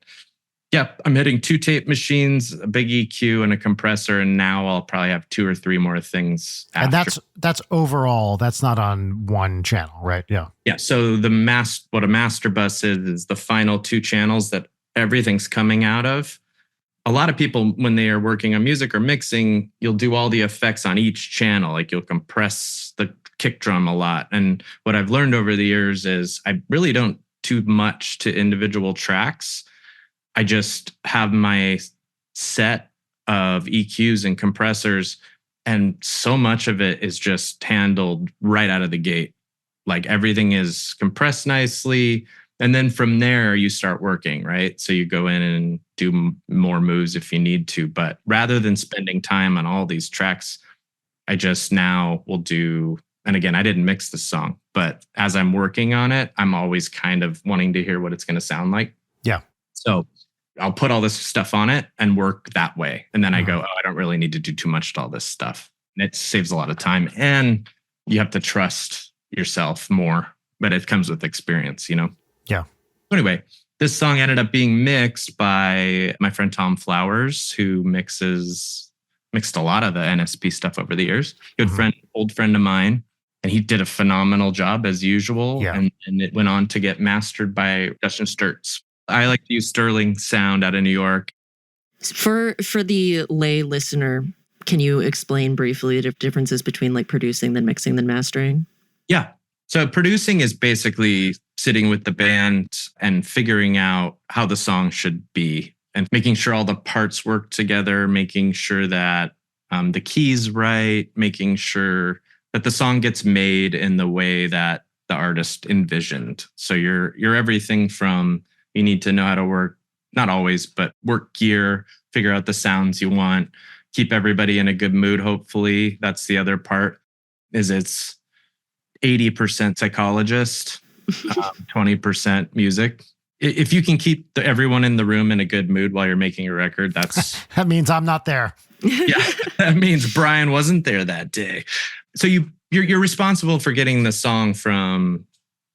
yeah, I'm hitting 2 tape machines, a big EQ and a compressor. And now I'll probably have 2 or 3 more things after. And that's overall, that's not on one channel, right? Yeah. Yeah. So what a master bus is the final 2 channels that everything's coming out of. A lot of people, when they are working on music or mixing, you'll do all the effects on each channel. Like you'll compress the kick drum a lot. And what I've learned over the years is I really don't do much to individual tracks. I just have my set of EQs and compressors, and so much of it is just handled right out of the gate. Like everything is compressed nicely. And then from there, you start working, right? So you go in and do more moves if you need to. But rather than spending time on all these tracks, I just now will do, and again, I didn't mix the song, but as I'm working on it, I'm always kind of wanting to hear what it's going to sound like. Yeah. So I'll put all this stuff on it and work that way. And then I go, I don't really need to do too much to all this stuff. And it saves a lot of time. And you have to trust yourself more, but it comes with experience, Yeah. Anyway, this song ended up being mixed by my friend Tom Flowers, who mixed a lot of the NSP stuff over the years. Good friend, old friend of mine. And he did a phenomenal job as usual. Yeah. And it went on to get mastered by Justin Sturtz. I like to use Sterling Sound out of New York. For the lay listener, can you explain briefly the differences between like producing, then mixing, then mastering? Yeah. So producing is basically sitting with the band and figuring out how the song should be and making sure all the parts work together, making sure that the key's right, making sure that the song gets made in the way that the artist envisioned. So you're everything from, you need to know how to work, not always, but work gear, figure out the sounds you want, keep everybody in a good mood, hopefully. That's the other part, is it's 80% psychologist, 20% music. If you can keep everyone in the room in a good mood while you're making a record, that means I'm not there. Yeah, that means Brian wasn't there that day. So you're responsible for getting the song from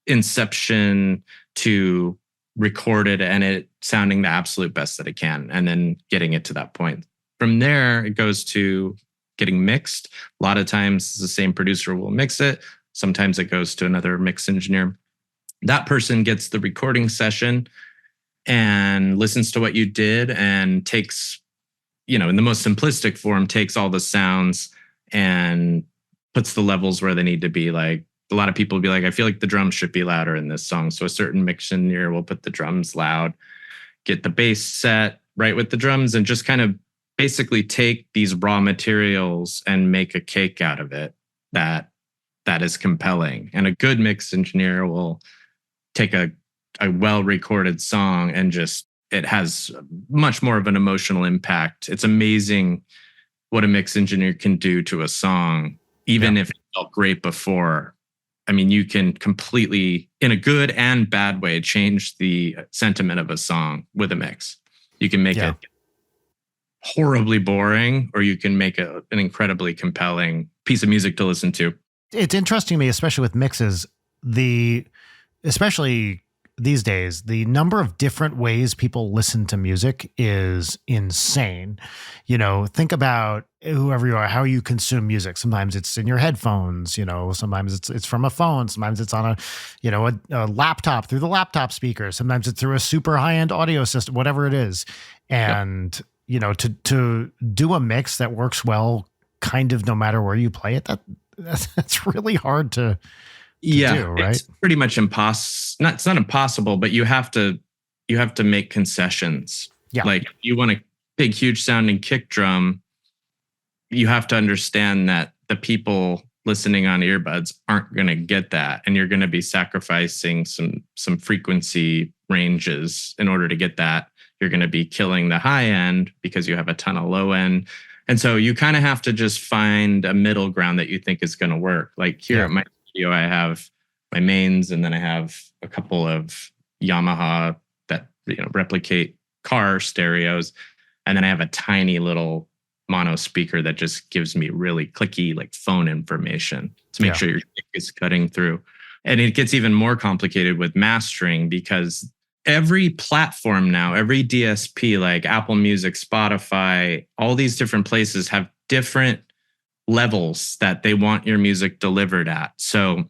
inception to recorded and it sounding the absolute best that it can, and then getting it to that point. From there, it goes to getting mixed. A lot of times the same producer will mix it. Sometimes it goes to another mix engineer. That person gets the recording session and listens to what you did and takes, in the most simplistic form, takes all the sounds and puts the levels where they need to be. Like a lot of people will be like, I feel like the drums should be louder in this song. So a certain mix engineer will put the drums loud, get the bass set right with the drums, and just kind of basically take these raw materials and make a cake out of it that is compelling. And a good mix engineer will take a well-recorded song and it has much more of an emotional impact. It's amazing what a mix engineer can do to a song, even if it felt great before. I mean, you can completely, in a good and bad way, change the sentiment of a song with a mix. You can make it horribly boring, or you can make an incredibly compelling piece of music to listen to. It's interesting to me, especially with mixes, especially these days, the number of different ways people listen to music is insane. Think about whoever you are, how you consume music. Sometimes it's in your headphones, sometimes it's from a phone, sometimes it's on a laptop through the laptop speaker, sometimes it's through a super high-end audio system, whatever it is. And, to do a mix that works well, kind of no matter where you play it, that's really hard to do, right? It's pretty much impossible. It's not impossible, but you have to make concessions. Yeah. Like you want a big, huge sounding kick drum, you have to understand that the people listening on earbuds aren't going to get that, and you're going to be sacrificing some frequency ranges in order to get that. You're going to be killing the high end because you have a ton of low end. And so you kind of have to just find a middle ground that you think is going to work. Like here at my studio, I have my mains, and then I have a couple of Yamaha that replicate car stereos. And then I have a tiny little mono speaker that just gives me really clicky, like phone information to make sure your kick is cutting through. And it gets even more complicated with mastering because every platform now, every DSP like Apple Music, Spotify, all these different places have different levels that they want your music delivered at. So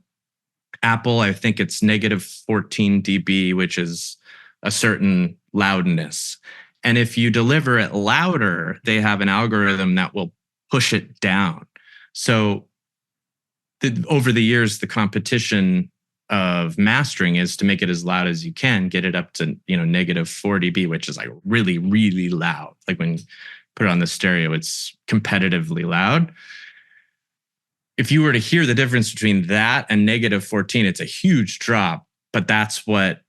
Apple, I think it's -14 dB, which is a certain loudness. And if you deliver it louder, they have an algorithm that will push it down. So over the years, the competition of mastering is to make it as loud as you can, get it up to, -4 dB, which is like really, really loud. Like when you put it on the stereo, it's competitively loud. If you were to hear the difference between that and -14, it's a huge drop, but that's what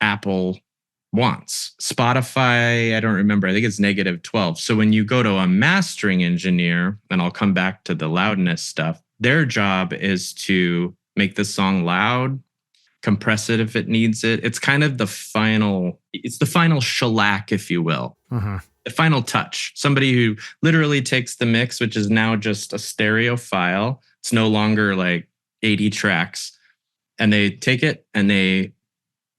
Apple wants. Spotify, I don't remember, I think it's -12. So when you go to a mastering engineer, and I'll come back to the loudness stuff, their job is to make the song loud, compress it if it needs it. It's kind of the final shellac, if you will. Mm-hmm. The final touch. Somebody who literally takes the mix, which is now just a stereo file. It's no longer like 80 tracks. And they take it and they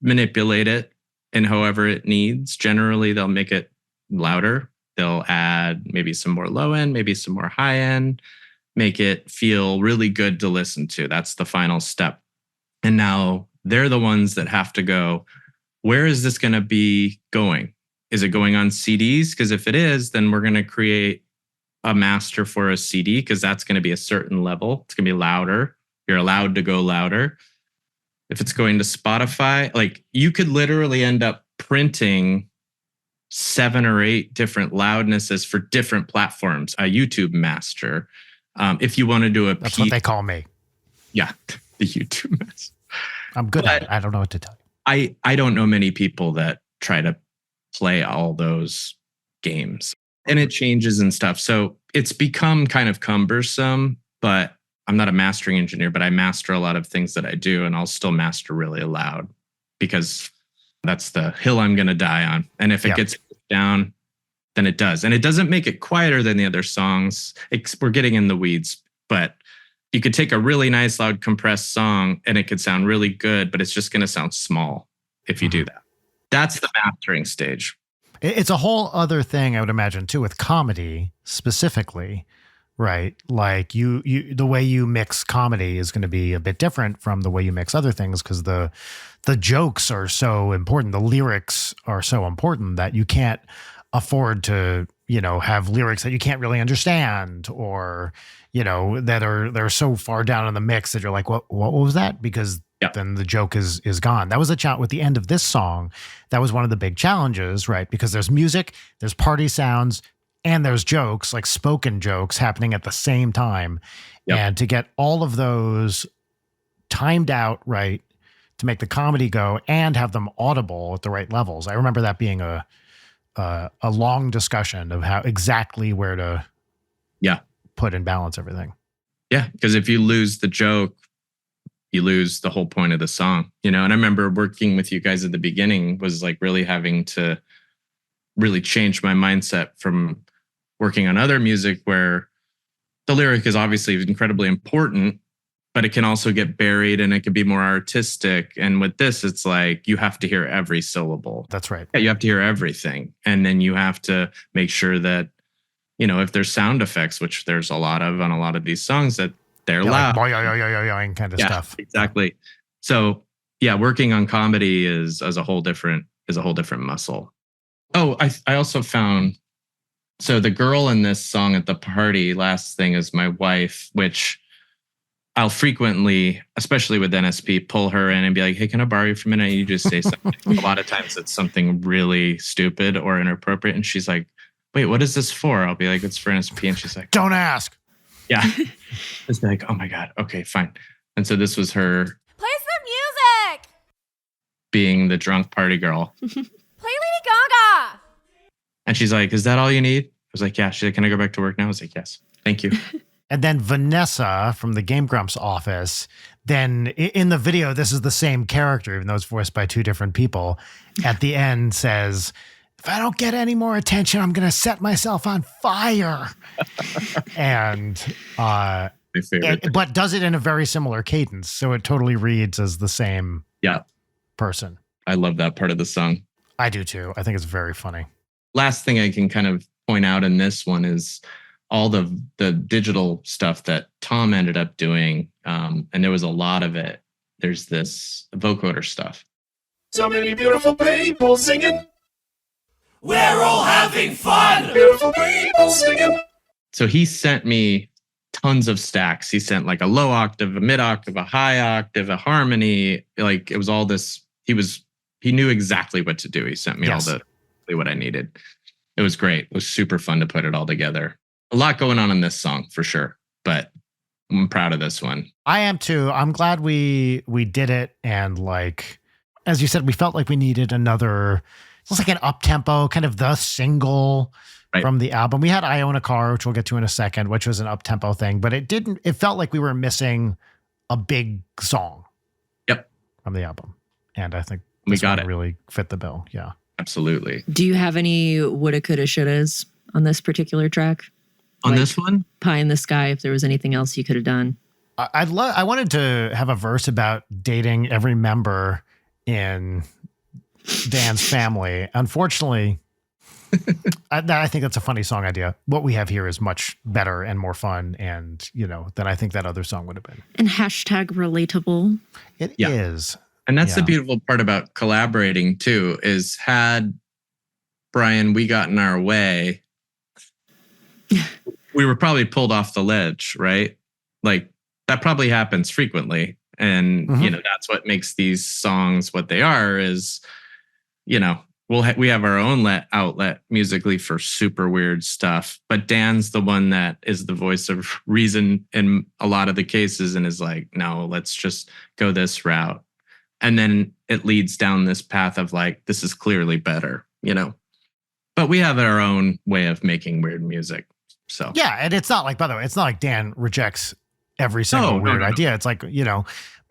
manipulate it in however it needs. Generally, they'll make it louder. They'll add maybe some more low end, maybe some more high end, make it feel really good to listen to. That's the final step. And now they're the ones that have to go, where is this going to be going? Is it going on CDs? Because if it is, then we're going to create a master for a CD because that's going to be a certain level. It's going to be louder. You're allowed to go louder. If it's going to Spotify, like you could literally end up printing 7 or 8 different loudnesses for different platforms, a YouTube master. If you want to do That's what they call me. Yeah, the YouTube master. I'm good at it. I don't know what to tell you. I don't know many people that try to play all those games, and it changes and stuff. So it's become kind of cumbersome, but I'm not a mastering engineer, but I master a lot of things that I do, and I'll still master really loud because that's the hill I'm going to die on. And if it gets down, then it does. And it doesn't make it quieter than the other songs. We're getting in the weeds, but you could take a really nice, loud, compressed song and it could sound really good, but it's just going to sound small if you do that. That's the mastering stage. It's a whole other thing, I would imagine, too, with comedy specifically, right? Like the way you mix comedy is going to be a bit different from the way you mix other things because the jokes are so important. The lyrics are so important that you can't afford to, have lyrics that you can't really understand or, they're so far down in the mix that you're like, what was that? Because then the joke is gone. That was a challenge with the end of this song. That was one of the big challenges, right? Because there's music, there's party sounds, and there's jokes, like spoken jokes happening at the same time. Yep. And to get all of those timed out right to make the comedy go and have them audible at the right levels. I remember that being a long discussion of how exactly where to put and balance everything. Yeah, because if you lose the joke, you lose the whole point of the song, And I remember working with you guys at the beginning was like really having to really change my mindset from working on other music where the lyric is obviously incredibly important, but it can also get buried and it can be more artistic. And with this, it's like you have to hear every syllable. That's right. Yeah, you have to hear everything. And then you have to make sure that, if there's sound effects, which there's a lot of on a lot of these songs, that they're loud. Like, boing, kind of stuff. Exactly. So yeah, working on comedy is a whole different muscle. Oh, I also found, so the girl in this song at the party, last thing, is my wife, which I'll frequently, especially with NSP, pull her in and be like, hey, can I borrow you for a minute? You just say something. A lot of times it's something really stupid or inappropriate. And she's like, wait, what is this for? I'll be like, it's for NSP. And she's like, don't ask. Yeah. It's like, oh my God. Okay, fine. And so this was her Play some music! being the drunk party girl. Play Lady Gaga! And she's like, is that all you need? I was like, yeah. She's like, can I go back to work now? I was like, yes. Thank you. And then Vanessa from the Game Grumps office, then in the video, this is the same character, even though it's voiced by two different people, at the end says, if I don't get any more attention, I'm going to set myself on fire. And, My favorite. but does it in a very similar cadence. So it totally reads as the same person. I love that part of the song. I do too. I think it's very funny. Last thing I can kind of point out in this one is all the digital stuff that Tom ended up doing. And there was a lot of it. There's this vocoder stuff. So many beautiful people singing. We're all having fun. Beautiful people singing. So he sent me tons of stacks. He sent like a low octave, a mid octave, a high octave, a harmony. Like it was all this. He knew exactly what to do. He sent me all what I needed. It was great. It was super fun to put it all together. A lot going on in this song for sure, but I'm proud of this one. I am too. I'm glad we did it. And like, as you said, we felt like we needed another, it's like an up-tempo, kind of the single from the album. We had I Own a Car, which we'll get to in a second, which was an up-tempo thing, but it felt like we were missing a big song from the album. And I think we got it. Really fit the bill. Yeah. Absolutely. Do you have any woulda, coulda, shouldas on this particular track? On this one? Pie in the Sky, if there was anything else you could have done. I wanted to have a verse about dating every member in Dan's family. Unfortunately, I think that's a funny song idea. What we have here is much better and more fun, and than I think that other song would have been. And hashtag relatable. It is. And that's the beautiful part about collaborating too, is had Brian, we got in our way, we were probably pulled off the ledge, right? Like that probably happens frequently. And, that's what makes these songs what they are is, we have our own outlet musically for super weird stuff. But Dan's the one that is the voice of reason in a lot of the cases and is like, no, let's just go this route. And then it leads down this path of like, this is clearly better, But we have our own way of making weird music. So yeah, and it's not like, by the way, it's not like Dan rejects every single weird idea. It's like,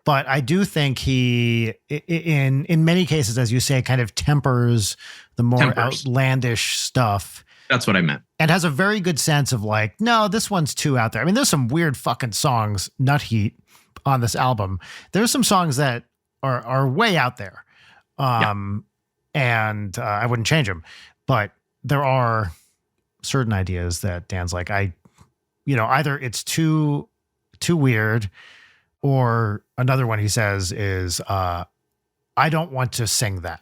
but I do think he, in many cases, as you say, kind of tempers the more outlandish stuff. That's what I meant. And has a very good sense of like, no, this one's too out there. I mean, there's some weird fucking songs, Nut Heat, on this album. There's some songs that are way out there. And I wouldn't change them. But there are certain ideas that Dan's like, either it's too weird, or another one he says is, I don't want to sing that.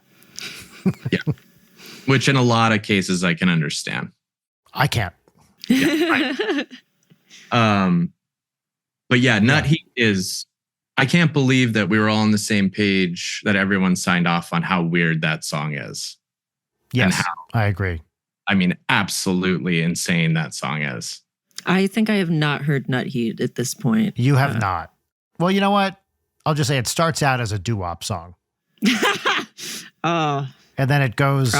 Which in a lot of cases I can understand. I can't. But yeah, Nut Heat is, I can't believe that we were all on the same page, that everyone signed off on how weird that song is. Yes, I agree. I mean, absolutely insane that song is. I think I have not heard Nut Heat at this point. You have not. Well, you know what? I'll just say it starts out as a doo-wop song. Oh. And then it goes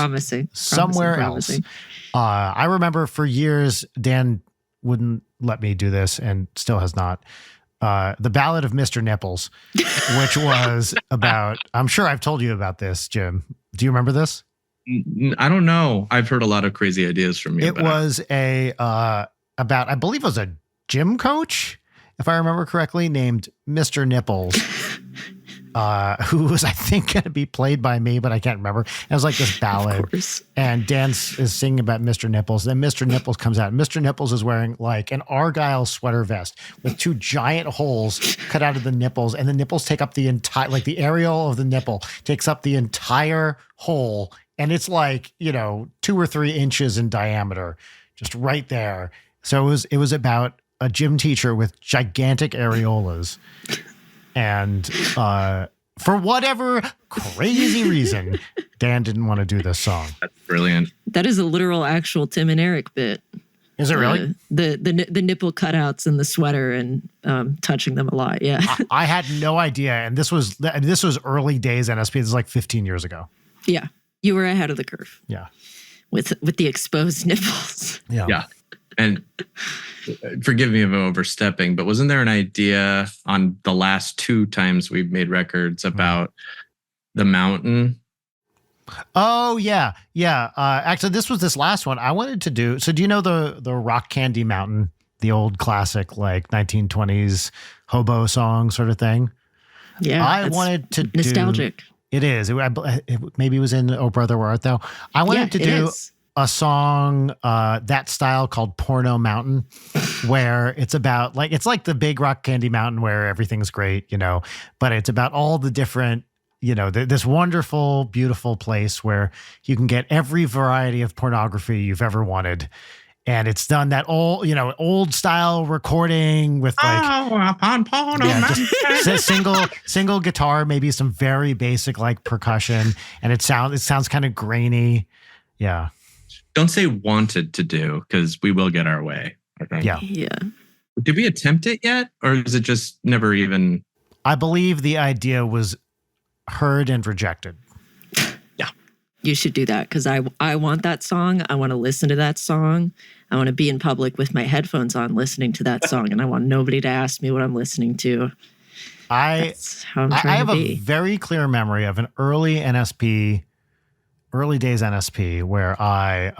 somewhere else. I remember for years, Dan wouldn't let me do this and still has not. The Ballad of Mr. Nipples, which was about, I'm sure I've told you about this, Jim. Do you remember this? I don't know. I've heard a lot of crazy ideas from you. It was about, I believe it was a gym coach if I remember correctly, named Mr. Nipples, who was, I think, going to be played by me, but I can't remember. It was like this ballad. And Dan is singing about Mr. Nipples. Then Mr. Nipples comes out. Mr. Nipples is wearing like an Argyle sweater vest with 2 giant holes cut out of the nipples. And the nipples take up the entire, like the areole of the nipple takes up the entire hole. And it's like, 2 or 3 inches in diameter, just right there. So it was about a gym teacher with gigantic areolas. And for whatever crazy reason, Dan didn't want to do this song. That's brilliant. That is a literal, actual Tim and Eric bit. Is it really? The nipple cutouts in the sweater and touching them a lot. Yeah. I had no idea, and this was early days NSP. This is like 15 years ago. Yeah, you were ahead of the curve. Yeah, with the exposed nipples. Yeah. And forgive me if I'm overstepping, but wasn't there an idea on the last 2 times we've made records about the mountain? Oh, yeah. Actually, this last one I wanted to do. So do you know the Rock Candy Mountain, the old classic, like 1920s hobo song sort of thing? Yeah. I wanted to nostalgic. It is. Maybe it was in Oh Brother, Where Art Thou? I wanted to do a song that style called Porno Mountain, where it's about it's like the big Rock Candy Mountain where everything's great, but it's about all the different, this wonderful, beautiful place where you can get every variety of pornography you've ever wanted. And it's done that old style recording with upon porno just single guitar, maybe some very basic like percussion, and it sounds kind of grainy. Yeah. Don't say wanted to do, because we will get our way. Okay? Yeah. Did we attempt it yet? Or is it just never even? I believe the idea was heard and rejected. Yeah. You should do that, because I want that song. I want to listen to that song. I want to be in public with my headphones on listening to that song. And I want nobody to ask me what I'm listening to. That's how I'm trying I have to be. a very clear memory of an early days NSP where I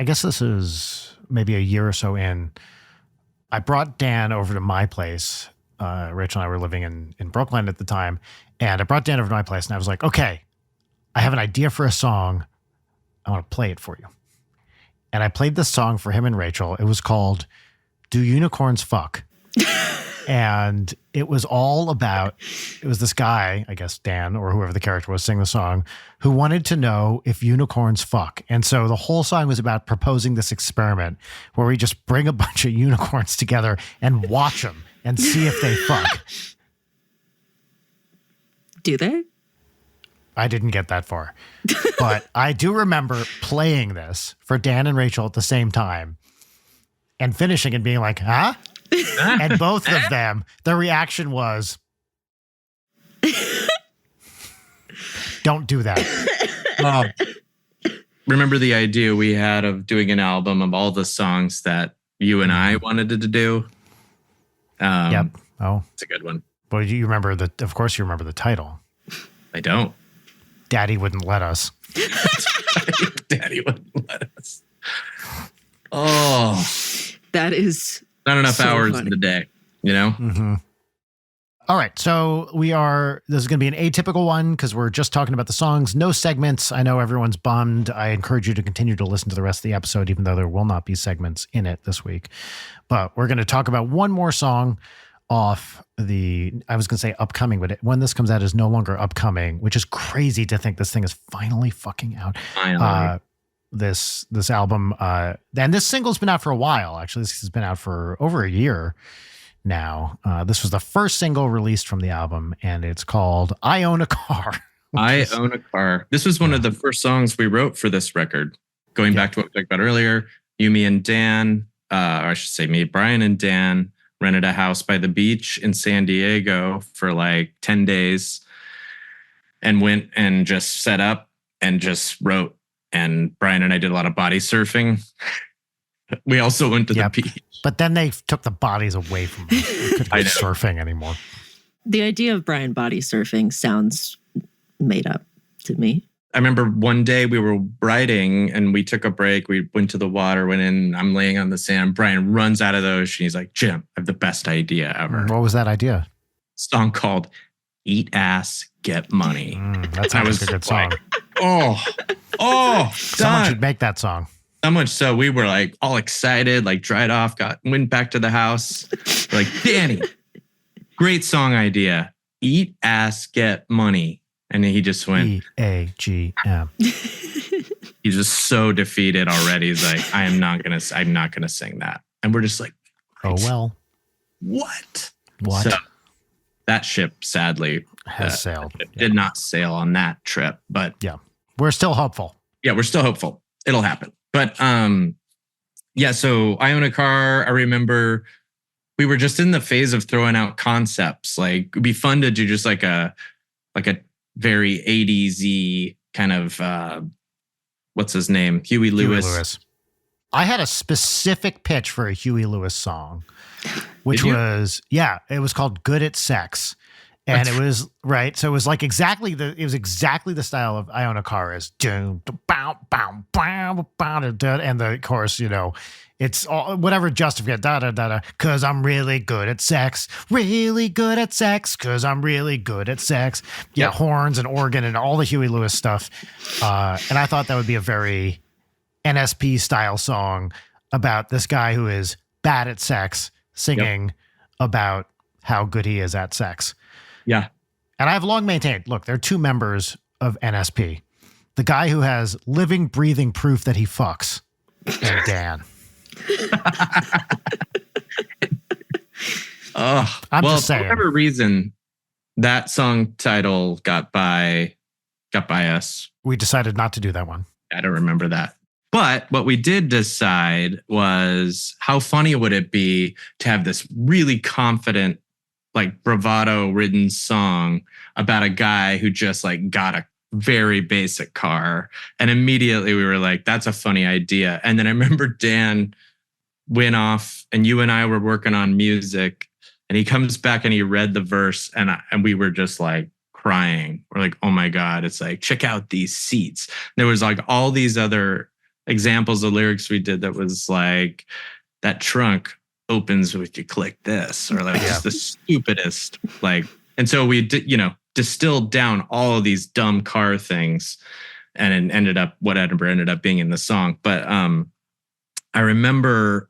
guess this is maybe a year or so in, I brought Dan over to my place. Rachel and I were living in Brooklyn at the time, and I brought Dan over to my place, and I was like, okay, I have an idea for a song. I want to play it for you. And I played this song for him and Rachel. It was called Do Unicorns Fuck? And it was all about, it was this guy, I guess Dan or whoever the character was singing the song, who wanted to know if unicorns fuck. And so the whole song was about proposing this experiment where we just bring a bunch of unicorns together and watch them and see if they fuck. Do they? I didn't get that far. But I do remember playing this for Dan and Rachel at the same time and finishing and being like, huh? And both of them, their reaction was, don't do that. Remember the idea we had of doing an album of all the songs that you and I wanted to do? Yep. Oh, it's a good one. Well, you remember of course you remember the title. I don't. Daddy wouldn't let us. Daddy wouldn't let us. Oh. That is not enough so hours funny. in the day, Mm-hmm. All right. So this is going to be an atypical one because we're just talking about the songs, no segments. I know everyone's bummed. I encourage you to continue to listen to the rest of the episode, even though there will not be segments in it this week. But we're going to talk about one more song off I was going to say upcoming, but when this comes out is no longer upcoming, which is crazy to think this thing is finally fucking out. Finally. This album, and this single's been out for a while. Actually, this has been out for over a year now. This was the first single released from the album, and it's called I Own a Car. I Own a Car. This was one of the first songs we wrote for this record. Going back to what we talked about earlier, me and Dan, or I should say me, Brian and Dan, rented a house by the beach in San Diego for like 10 days and went and just set up and just wrote. And Brian and I did a lot of body surfing. We also went to the beach. But then they took the bodies away from us. We couldn't go surfing anymore. The idea of Brian body surfing sounds made up to me. I remember one day we were writing and we took a break. We went to the water, went in. I'm laying on the sand. Brian runs out of the ocean. He's like, Jim, I have the best idea ever. What was that idea? Song called Eat Ass, Get Money. That sounds like a good song. Someone should make that song. So much so we were like all excited, like dried off, went back to the house. We're like, Danny, great song idea. Eat Ass, Get Money. And then he just went EAGM. He's just so defeated already. He's like, I'm not gonna sing that. And we're just like, oh well. What? So that ship sadly has sailed. It did not sail on that trip, but yeah, we're still hopeful. Yeah, we're still hopeful. It'll happen. But so I own a car. I remember we were just in the phase of throwing out concepts. Like it'd be fun to do just like a very 80s-y kind of what's his name? Huey Lewis. I had a specific pitch for a Huey Lewis song, which was it was called Good at Sex. And it was right. So it was like exactly the style of I Own a Car is and the chorus, it's all whatever justified cause I'm really good at sex, cause I'm really good at sex. Yeah, horns and organ and all the Huey Lewis stuff. And I thought that would be a very NSP style song about this guy who is bad at sex singing about how good he is at sex. Yeah. And I've long maintained, look, there are two members of NSP. The guy who has living, breathing proof that he fucks, and Dan. I'm just saying. For whatever reason, that song title got by us. We decided not to do that one. I don't remember that. But what we did decide was how funny would it be to have this really confident, like bravado ridden song about a guy who just like got a very basic car. And immediately we were like, that's a funny idea. And then I remember Dan went off and you and I were working on music and he comes back and he read the verse and we were just like crying. We're like, oh my God, it's like, check out these seats. There was like all these other examples of lyrics we did that was like, that trunk opens with you click this, or like just the stupidest, like, and so we did, distilled down all of these dumb car things and it ended up being in the song. But I remember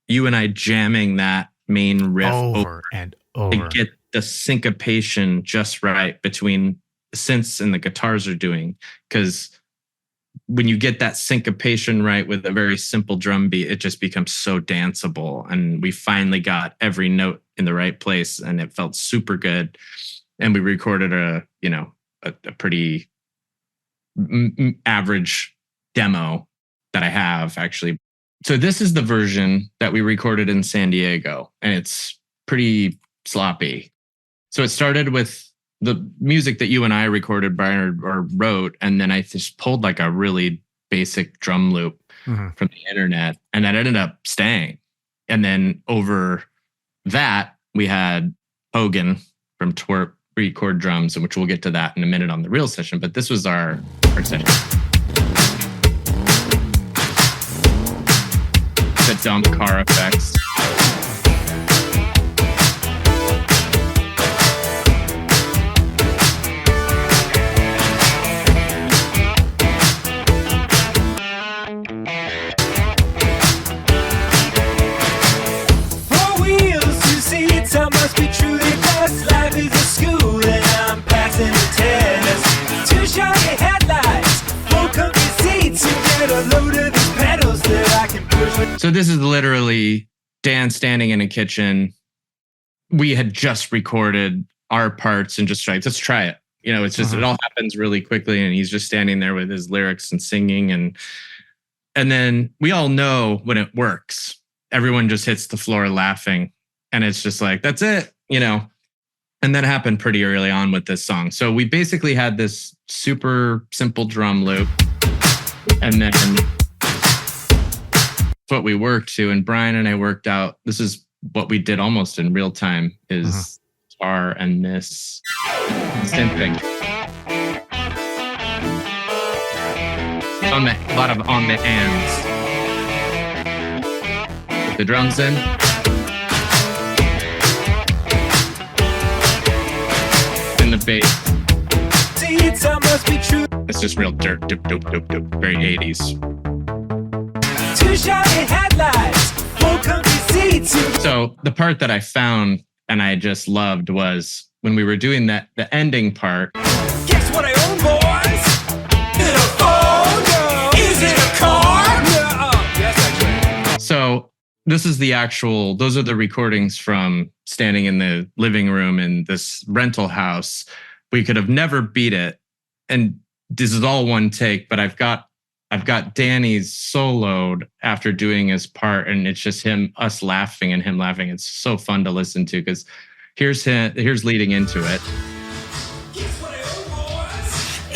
you and I jamming that main riff over and over to get the syncopation just right between the synths and the guitars are doing, because when you get that syncopation right with a very simple drum beat, it just becomes so danceable. And we finally got every note in the right place and it felt super good. And we recorded a pretty average demo that I have actually. So this is the version that we recorded in San Diego and it's pretty sloppy. So it started with the music that you and I recorded, Brian, or wrote, and then I just pulled like a really basic drum loop from the internet, and that ended up staying. And then over that, we had Hogan from Twerp record drums, which we'll get to that in a minute on the real session. But this was our session. The dumb car effects. So this is literally Dan standing in a kitchen. We had just recorded our parts and just let's try it. It's just, it all happens really quickly. And he's just standing there with his lyrics and singing. And then we all know when it works, everyone just hits the floor laughing. And it's just like, that's it, And that happened pretty early on with this song. So we basically had this super simple drum loop. And then what we worked to, and Brian and I worked out, this is what we did almost in real time, is guitar and this synth thing. A lot of on the ands. Put the drums in. And the bass. Must be true. It's just real dirt, doop, doop, doop, doop. Very 80s. Two shiny headlights, full country seats. So the part that I found and I just loved was when we were doing the ending part. Guess what I own, boys? Is it a phone? No. Is it a car? No. Yes, actually. So this is those are the recordings from standing in the living room in this rental house. We could have never beat it. And this is all one take, but I've got Danny's soloed after doing his part, and it's just us laughing and him laughing. It's so fun to listen to because here's leading into it.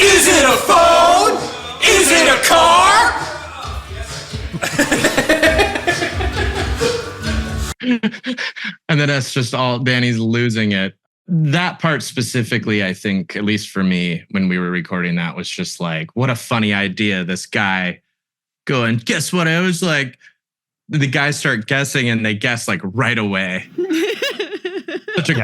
Is it a phone? Is it a car? And then that's just all Danny's losing it. That part specifically, I think, at least for me, when we were recording that, was just like, what a funny idea. This guy going, guess what? I was like, the guys start guessing and they guess like right away. What a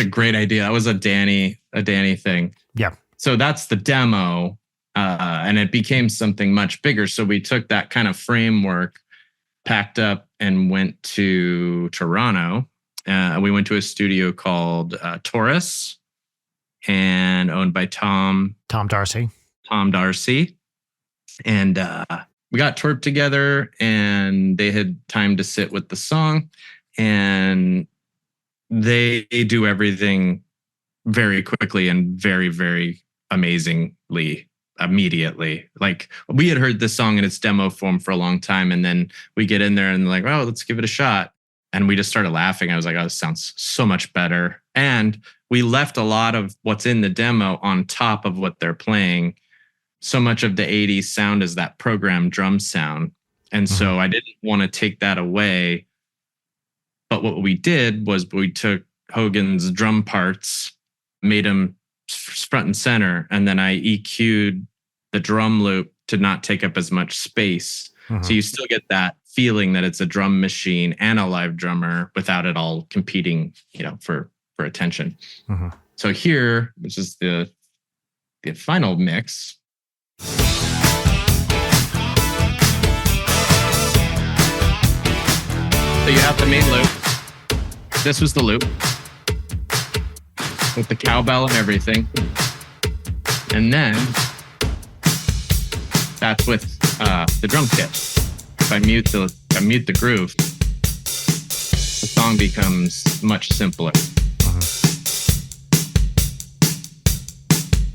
great idea. That was a Danny thing. Yeah. So that's the demo. And it became something much bigger. So we took that kind of framework, packed up and went to Toronto. We went to a studio called Taurus and owned by Tom Darcy. And we got twerped together and they had time to sit with the song. And they do everything very quickly and very, very amazingly immediately. Like we had heard this song in its demo form for a long time. And then we get in there and like, oh, let's give it a shot. And we just started laughing. I was like, oh, this sounds so much better. And we left a lot of what's in the demo on top of what they're playing. So much of the 80s sound is that programmed drum sound. And so I didn't want to take that away. But what we did was we took Hogan's drum parts, made them front and center, and then I EQ'd the drum loop to not take up as much space. So you still get that feeling that it's a drum machine and a live drummer without it all competing, for attention. So here, which is the final mix. So you have the main loop. This was the loop with the cowbell and everything. And then that's with the drum kit. If I mute the groove, the song becomes much simpler.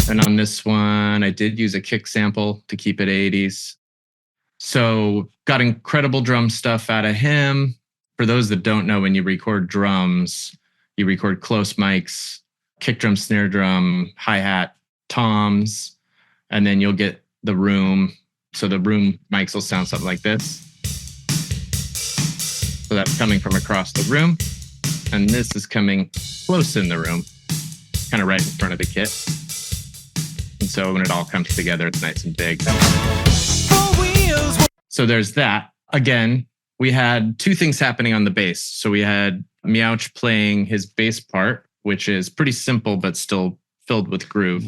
And on this one, I did use a kick sample to keep it 80s. So got incredible drum stuff out of him. For those that don't know, when you record drums, you record close mics, kick drum, snare drum, hi-hat, toms, and then you'll get the room. So the room mics will sound something like this. So that's coming from across the room. And this is coming close in the room, kind of right in front of the kit. And so when it all comes together, it's nice and big. So there's that. Again, we had two things happening on the bass. So we had Meowch playing his bass part, which is pretty simple, but still filled with groove.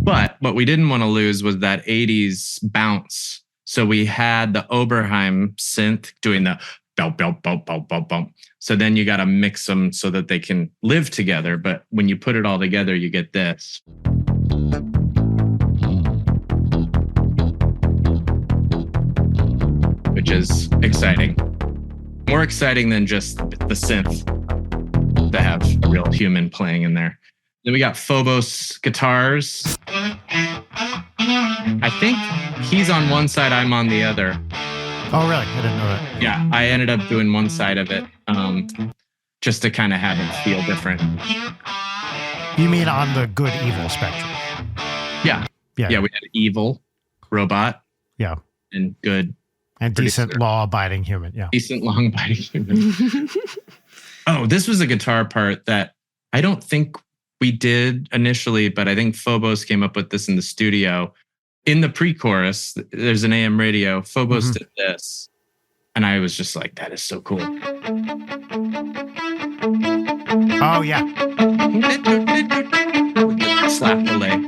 But what we didn't want to lose was that 80s bounce. So we had the Oberheim synth doing the bump, bump, bump, bump, bump, bump. So then you got to mix them so that they can live together. But when you put it all together, you get this. Which is exciting. More exciting than just the synth to have a real human playing in there. Then we got Phobos guitars. I think he's on one side, I'm on the other. Oh, really? I didn't know that. Yeah, I ended up doing one side of it just to kind of have it feel different. You mean on the good evil spectrum? Yeah. We had evil, robot, and good. And decent, law-abiding human, Decent, long-abiding human. Oh, this was a guitar part that I don't think we did initially, but I think Phobos came up with this in the studio. In the pre-chorus, there's an AM radio. Phobos did this. And I was just like, that is so cool. Oh, yeah. Slap delay.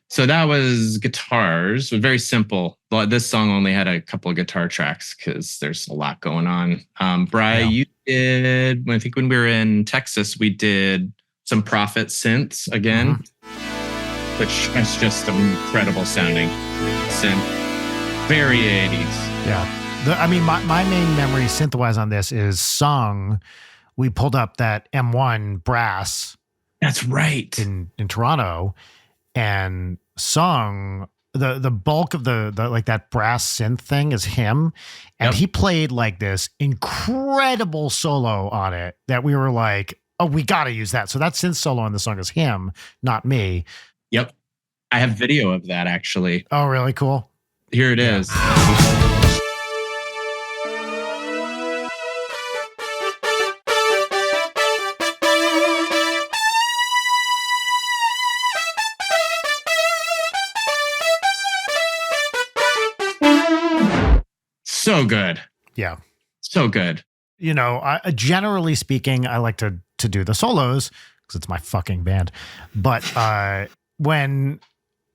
So that was guitars. It was very simple. But this song only had a couple of guitar tracks because there's a lot going on. Bri, you did, I think when we were in Texas, we did some Prophet synths again, which is just an incredible sounding synth. Very 80s. Yeah. My main memory synth-wise on this is Song. We pulled up that M1 brass. That's right. In Toronto. And Song, the bulk of the like that brass synth thing is him. And he played like this incredible solo on it that we were like, oh, we got to use that. So that synth solo on the song is him, not me. Yep. I have video of that actually. Oh, really? Cool. Here it is. So good. Yeah. So good. You know, generally speaking, I like to do the solos because it's my fucking band. But when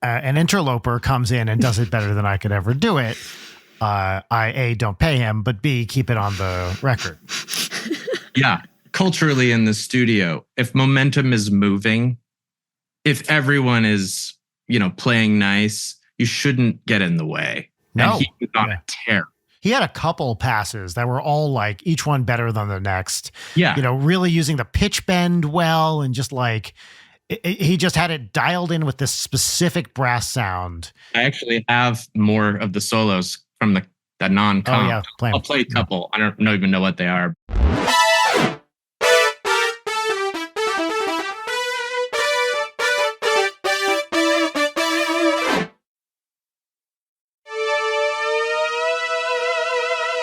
an interloper comes in and does it better than I could ever do it, I A, don't pay him, but B, keep it on the record. Yeah. Culturally in the studio, if momentum is moving, if everyone is, playing nice, you shouldn't get in the way. No. And he was on a tear. He had a couple passes that were all like each one better than the next. Yeah. Really using the pitch bend well and just like he just had it dialed in with this specific brass sound. I actually have more of the solos from the non-comp. Oh, yeah. I'll play a couple. I don't even know what they are.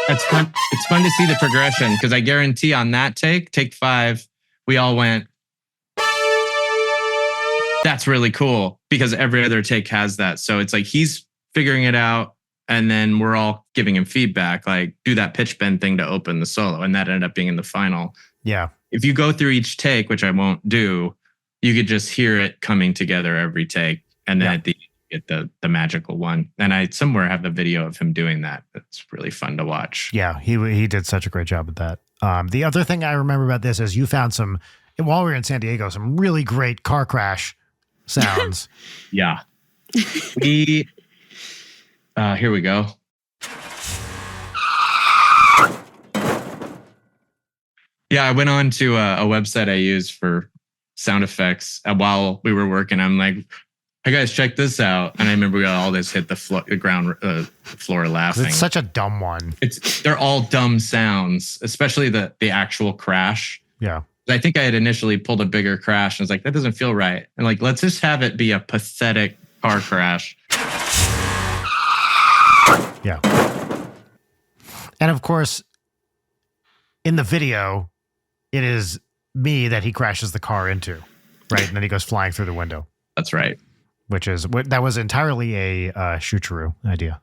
It's fun. It's fun to see the progression because I guarantee on that take 5, we all went, that's really cool because every other take has that. So it's like he's figuring it out and then we're all giving him feedback, like do that pitch bend thing to open the solo. And that ended up being in the final. Yeah. If you go through each take, which I won't do, you could just hear it coming together every take. And then at the get the magical one. And I somewhere have the video of him doing that. It's really fun to watch. Yeah, he did such a great job with that. The other thing I remember about this is you found while we were in San Diego, some really great car crash sounds. Yeah. Here we go. Yeah, I went on to a website I use for sound effects while we were working. I'm like, hey guys, check this out. And I remember we all just hit the floor laughing. It's such a dumb one. They're all dumb sounds, especially the actual crash. Yeah. I think I had initially pulled a bigger crash and I was like, that doesn't feel right. And like, let's just have it be a pathetic car crash. Yeah. And of course, in the video, it is me that he crashes the car into, right? And then he goes flying through the window. That's right. That was entirely a shoocheroo idea.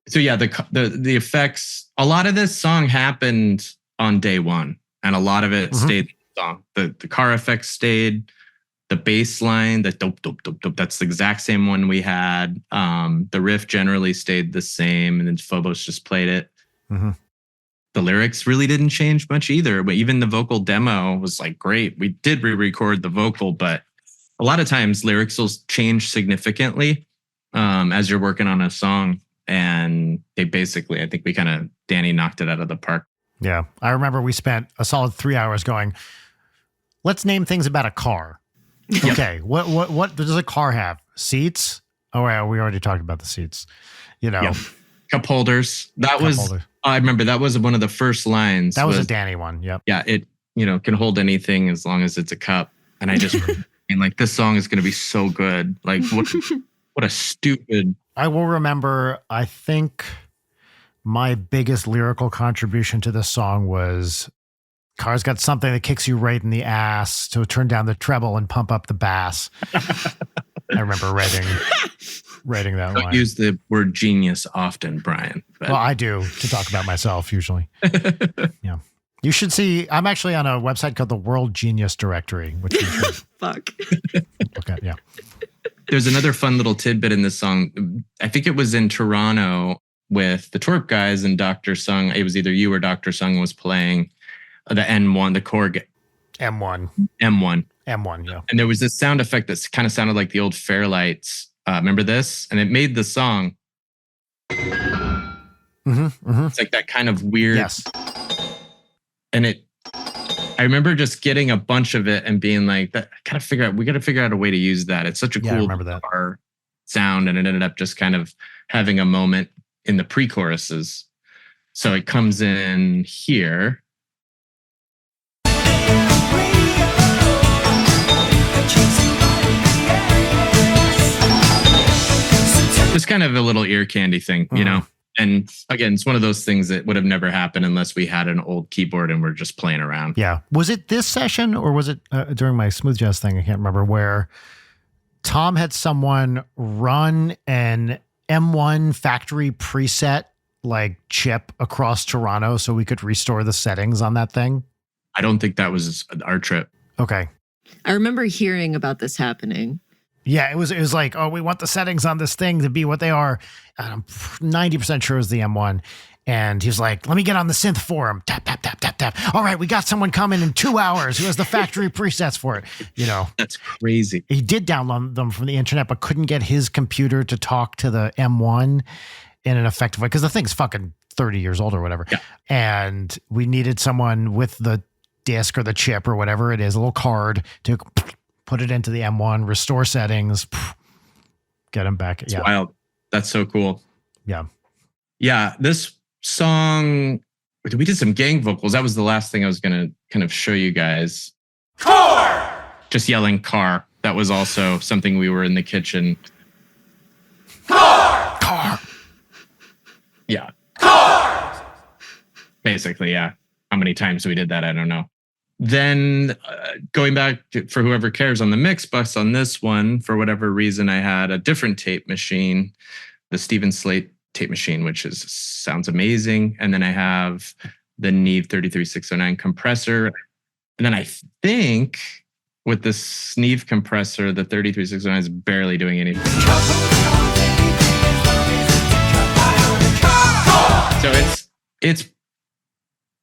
So yeah, the effects, a lot of this song happened on day one and a lot of it stayed in the song. The car effects stayed, the bass line, the dope, dope, dope, dope, that's the exact same one we had. The riff generally stayed the same and then Phobos just played it. Mm-hmm. The lyrics really didn't change much either, but even the vocal demo was like great. We did re-record the vocal, but a lot of times lyrics will change significantly as you're working on a song. And they basically, I think Danny knocked it out of the park. Yeah. I remember we spent a solid 3 hours going, let's name things about a car. Okay. What does a car have? Seats? Oh, yeah. We already talked about the seats, Cup holders. I remember that was one of the first lines. That was a Danny one. Yep. Yeah. It, can hold anything as long as it's a cup. And I just, this song is going to be so good. Like what a stupid. I will remember, I think My biggest lyrical contribution to this song was Car's got something that kicks you right in the ass, so turn down the treble and pump up the bass. I remember writing that Don't line. use the word genius often, Brian. But Well, I do to talk about myself usually. Yeah. You should see, I'm actually on a website called the World Genius Directory, which you should Fuck. look at. Yeah. there's another fun little tidbit in this song. I think it was in Toronto with the Twerp guys and Dr. Sung. It was either you or Dr. Sung was playing the N1, the Korg M1. M1. M1, yeah. And there was this sound effect that kind of sounded like the old Fairlights. Remember this? And it made the song. It's like that kind of weird. Yes. And I remember just getting a bunch of it and being like, we got to figure out a way to use that. It's such a cool guitar sound. And it ended up just kind of having a moment in the pre-choruses. So it comes in here. Just kind of a little ear candy thing, you know? And again, it's one of those things that would have never happened unless we had an old keyboard and we're just playing around. Yeah. Was it this session or was it during my smooth jazz thing? I can't remember, where Tom had someone run an M1 factory preset like chip across Toronto so we could restore the settings on that thing? I don't think that was our trip. Okay. I remember hearing about this happening. Yeah, it was like, oh, we want the settings on this thing to be what they are. And I'm 90% sure it was the M1. And he was like, let me get on the synth forum. Tap, tap, tap, tap, tap. All right, we got someone coming in 2 hours who has the factory presets for it. You know, that's crazy. He did download them from the internet, but couldn't get his computer to talk to the M1 in an effective way because the thing's fucking 30 years old or whatever. Yeah. And we needed someone with the disc or the chip or whatever it is, a little card to put it into the M1, restore settings, get him back. It's wild. That's so cool. Yeah. Yeah. This song, we did some gang vocals. That was the last thing I was going to kind of show you guys. Car! Just yelling car. That was also something we were in the kitchen. Car! Car. Yeah. Car! Basically, yeah. How many times we did that, I don't know. Then going back for whoever cares on the mix bus on this one, for whatever reason, I had a different tape machine, the Steven Slate tape machine, which sounds amazing. And then I have the Neve 33609 compressor. And then I think with this Neve compressor, the 33609 is barely doing anything. So it's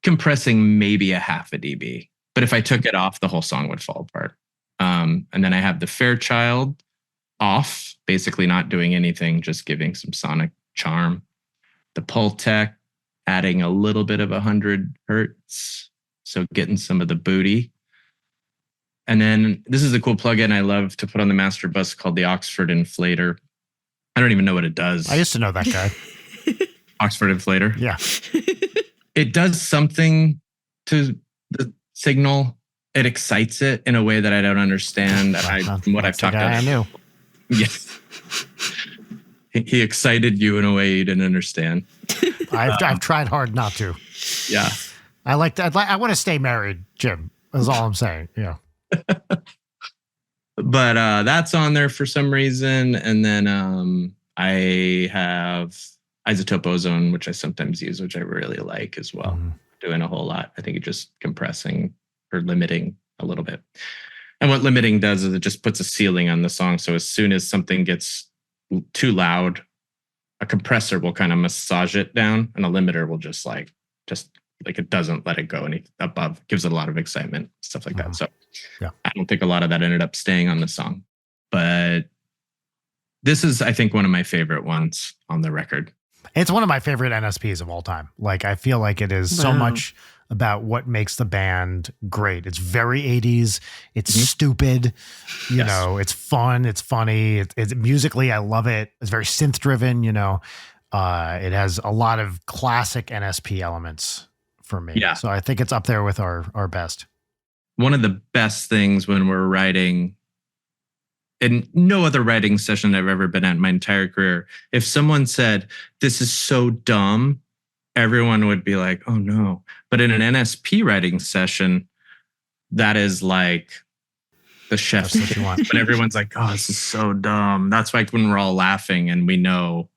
compressing maybe a half a dB. But if I took it off, the whole song would fall apart. And then I have the Fairchild off, basically not doing anything, just giving some sonic charm. The Pultec adding a little bit of 100 hertz, so getting some of the booty. And then this is a cool plugin I love to put on the master bus called the Oxford Inflator. I don't even know what it does. I used to know that guy. Oxford Inflator? Yeah. It does something to the signal. It excites it in a way that I don't understand. From what I've talked about. I knew. Yes. He excited you in a way you didn't understand. I've tried hard not to. Yeah. I like that. I want to stay married, Jim. That's all I'm saying. Yeah. But that's on there for some reason. And then I have Isotope Ozone, which I sometimes use, which I really like as well. Doing a whole lot. I think it's just compressing or limiting a little bit. And what limiting does is it just puts a ceiling on the song. So as soon as something gets too loud, a compressor will kind of massage it down, and a limiter will just like it doesn't let it go any above, gives it a lot of excitement, stuff like that. So yeah. I don't think a lot of that ended up staying on the song. But this is, I think, one of my favorite ones on the record. It's one of my favorite NSPs of all time. Like, I feel like it is so much about what makes the band great. It's very 80s. It's stupid. You know, it's fun. It's funny. It's musically, I love it. It's very synth driven, you know. It has a lot of classic NSP elements for me. Yeah. So I think it's up there with our best. One of the best things when we're writing, in no other writing session I've ever been at in my entire career, if someone said, this is so dumb, everyone would be like, oh no. But in an NSP writing session, that is like the chef's That's what you want. But everyone's like, oh, this is so dumb. That's like when we're all laughing and we know,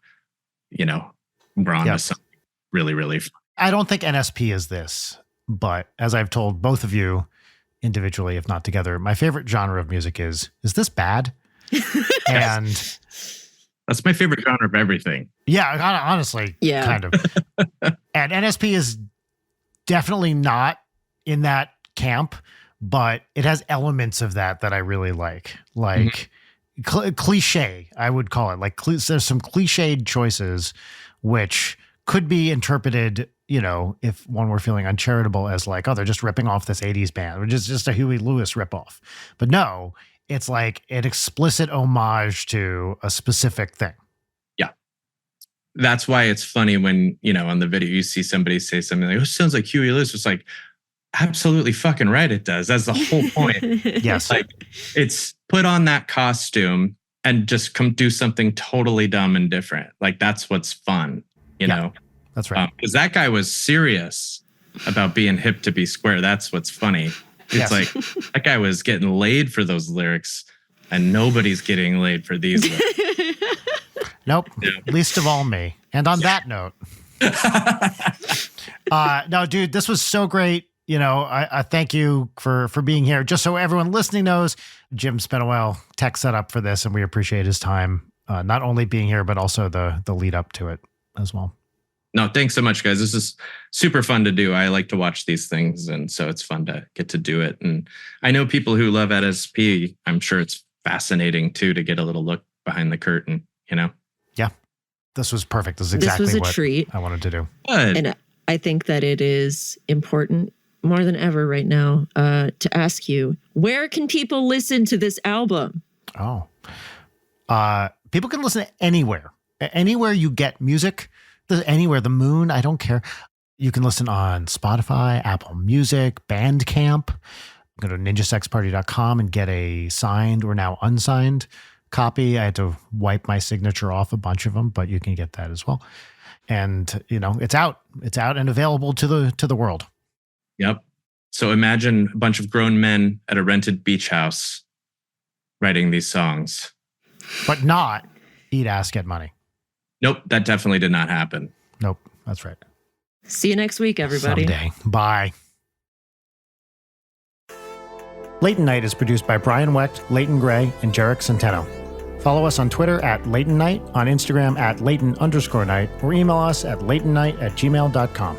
we're on to something really, really fun. I don't think NSP is this, but as I've told both of you individually, if not together, my favorite genre of music is this bad? And that's my favorite genre of everything. Yeah, honestly, kind of. And NSP is definitely not in that camp, but it has elements of that I really like. Like cliche, I would call it. Like there's some cliched choices which could be interpreted, if one were feeling uncharitable, as like, oh, they're just ripping off this 80s band, which is just a Huey Lewis ripoff. But no, it's like an explicit homage to a specific thing. Yeah. That's why it's funny when, on the video, you see somebody say something like, oh, it sounds like Huey Lewis. It's like, absolutely fucking right it does. That's the whole point. Yes. Like, it's put on that costume and just come do something totally dumb and different. Like, that's what's fun, you know? That's right. Because that guy was serious about being hip to be square. That's what's funny. It's like, that guy was getting laid for those lyrics and nobody's getting laid for these lyrics. Nope. Least of all me. And on that note, no, dude, this was so great. I thank you for being here. Just so everyone listening knows, Jim spent a while tech setup for this, and we appreciate his time, not only being here, but also the lead up to it as well. No, thanks so much, guys. This is super fun to do. I like to watch these things, and so it's fun to get to do it. And I know people who love NSP. I'm sure it's fascinating, too, to get a little look behind the curtain, Yeah, this was perfect. This is exactly this was a what treat. I wanted to do. Good. And I think that it is important more than ever right now to ask you, where can people listen to this album? Oh, people can listen anywhere you get music. Anywhere, the moon, I don't care. You can listen on Spotify, Apple Music, Bandcamp. Go to ninjasexparty.com and get a signed or now unsigned copy. I had to wipe my signature off a bunch of them, but you can get that as well. And it's out and available to the world. Yep. So imagine a bunch of grown men at a rented beach house writing these songs. But not eat ass, get money. Nope, that definitely did not happen. Nope, that's right. See you next week, everybody. Someday. Bye. Late Night is produced by Brian Wecht, Leighton Gray, and Jarek Centeno. Follow us on Twitter at Leighton Night, on Instagram at Leighton_Night, or email us at leightonnight@gmail.com.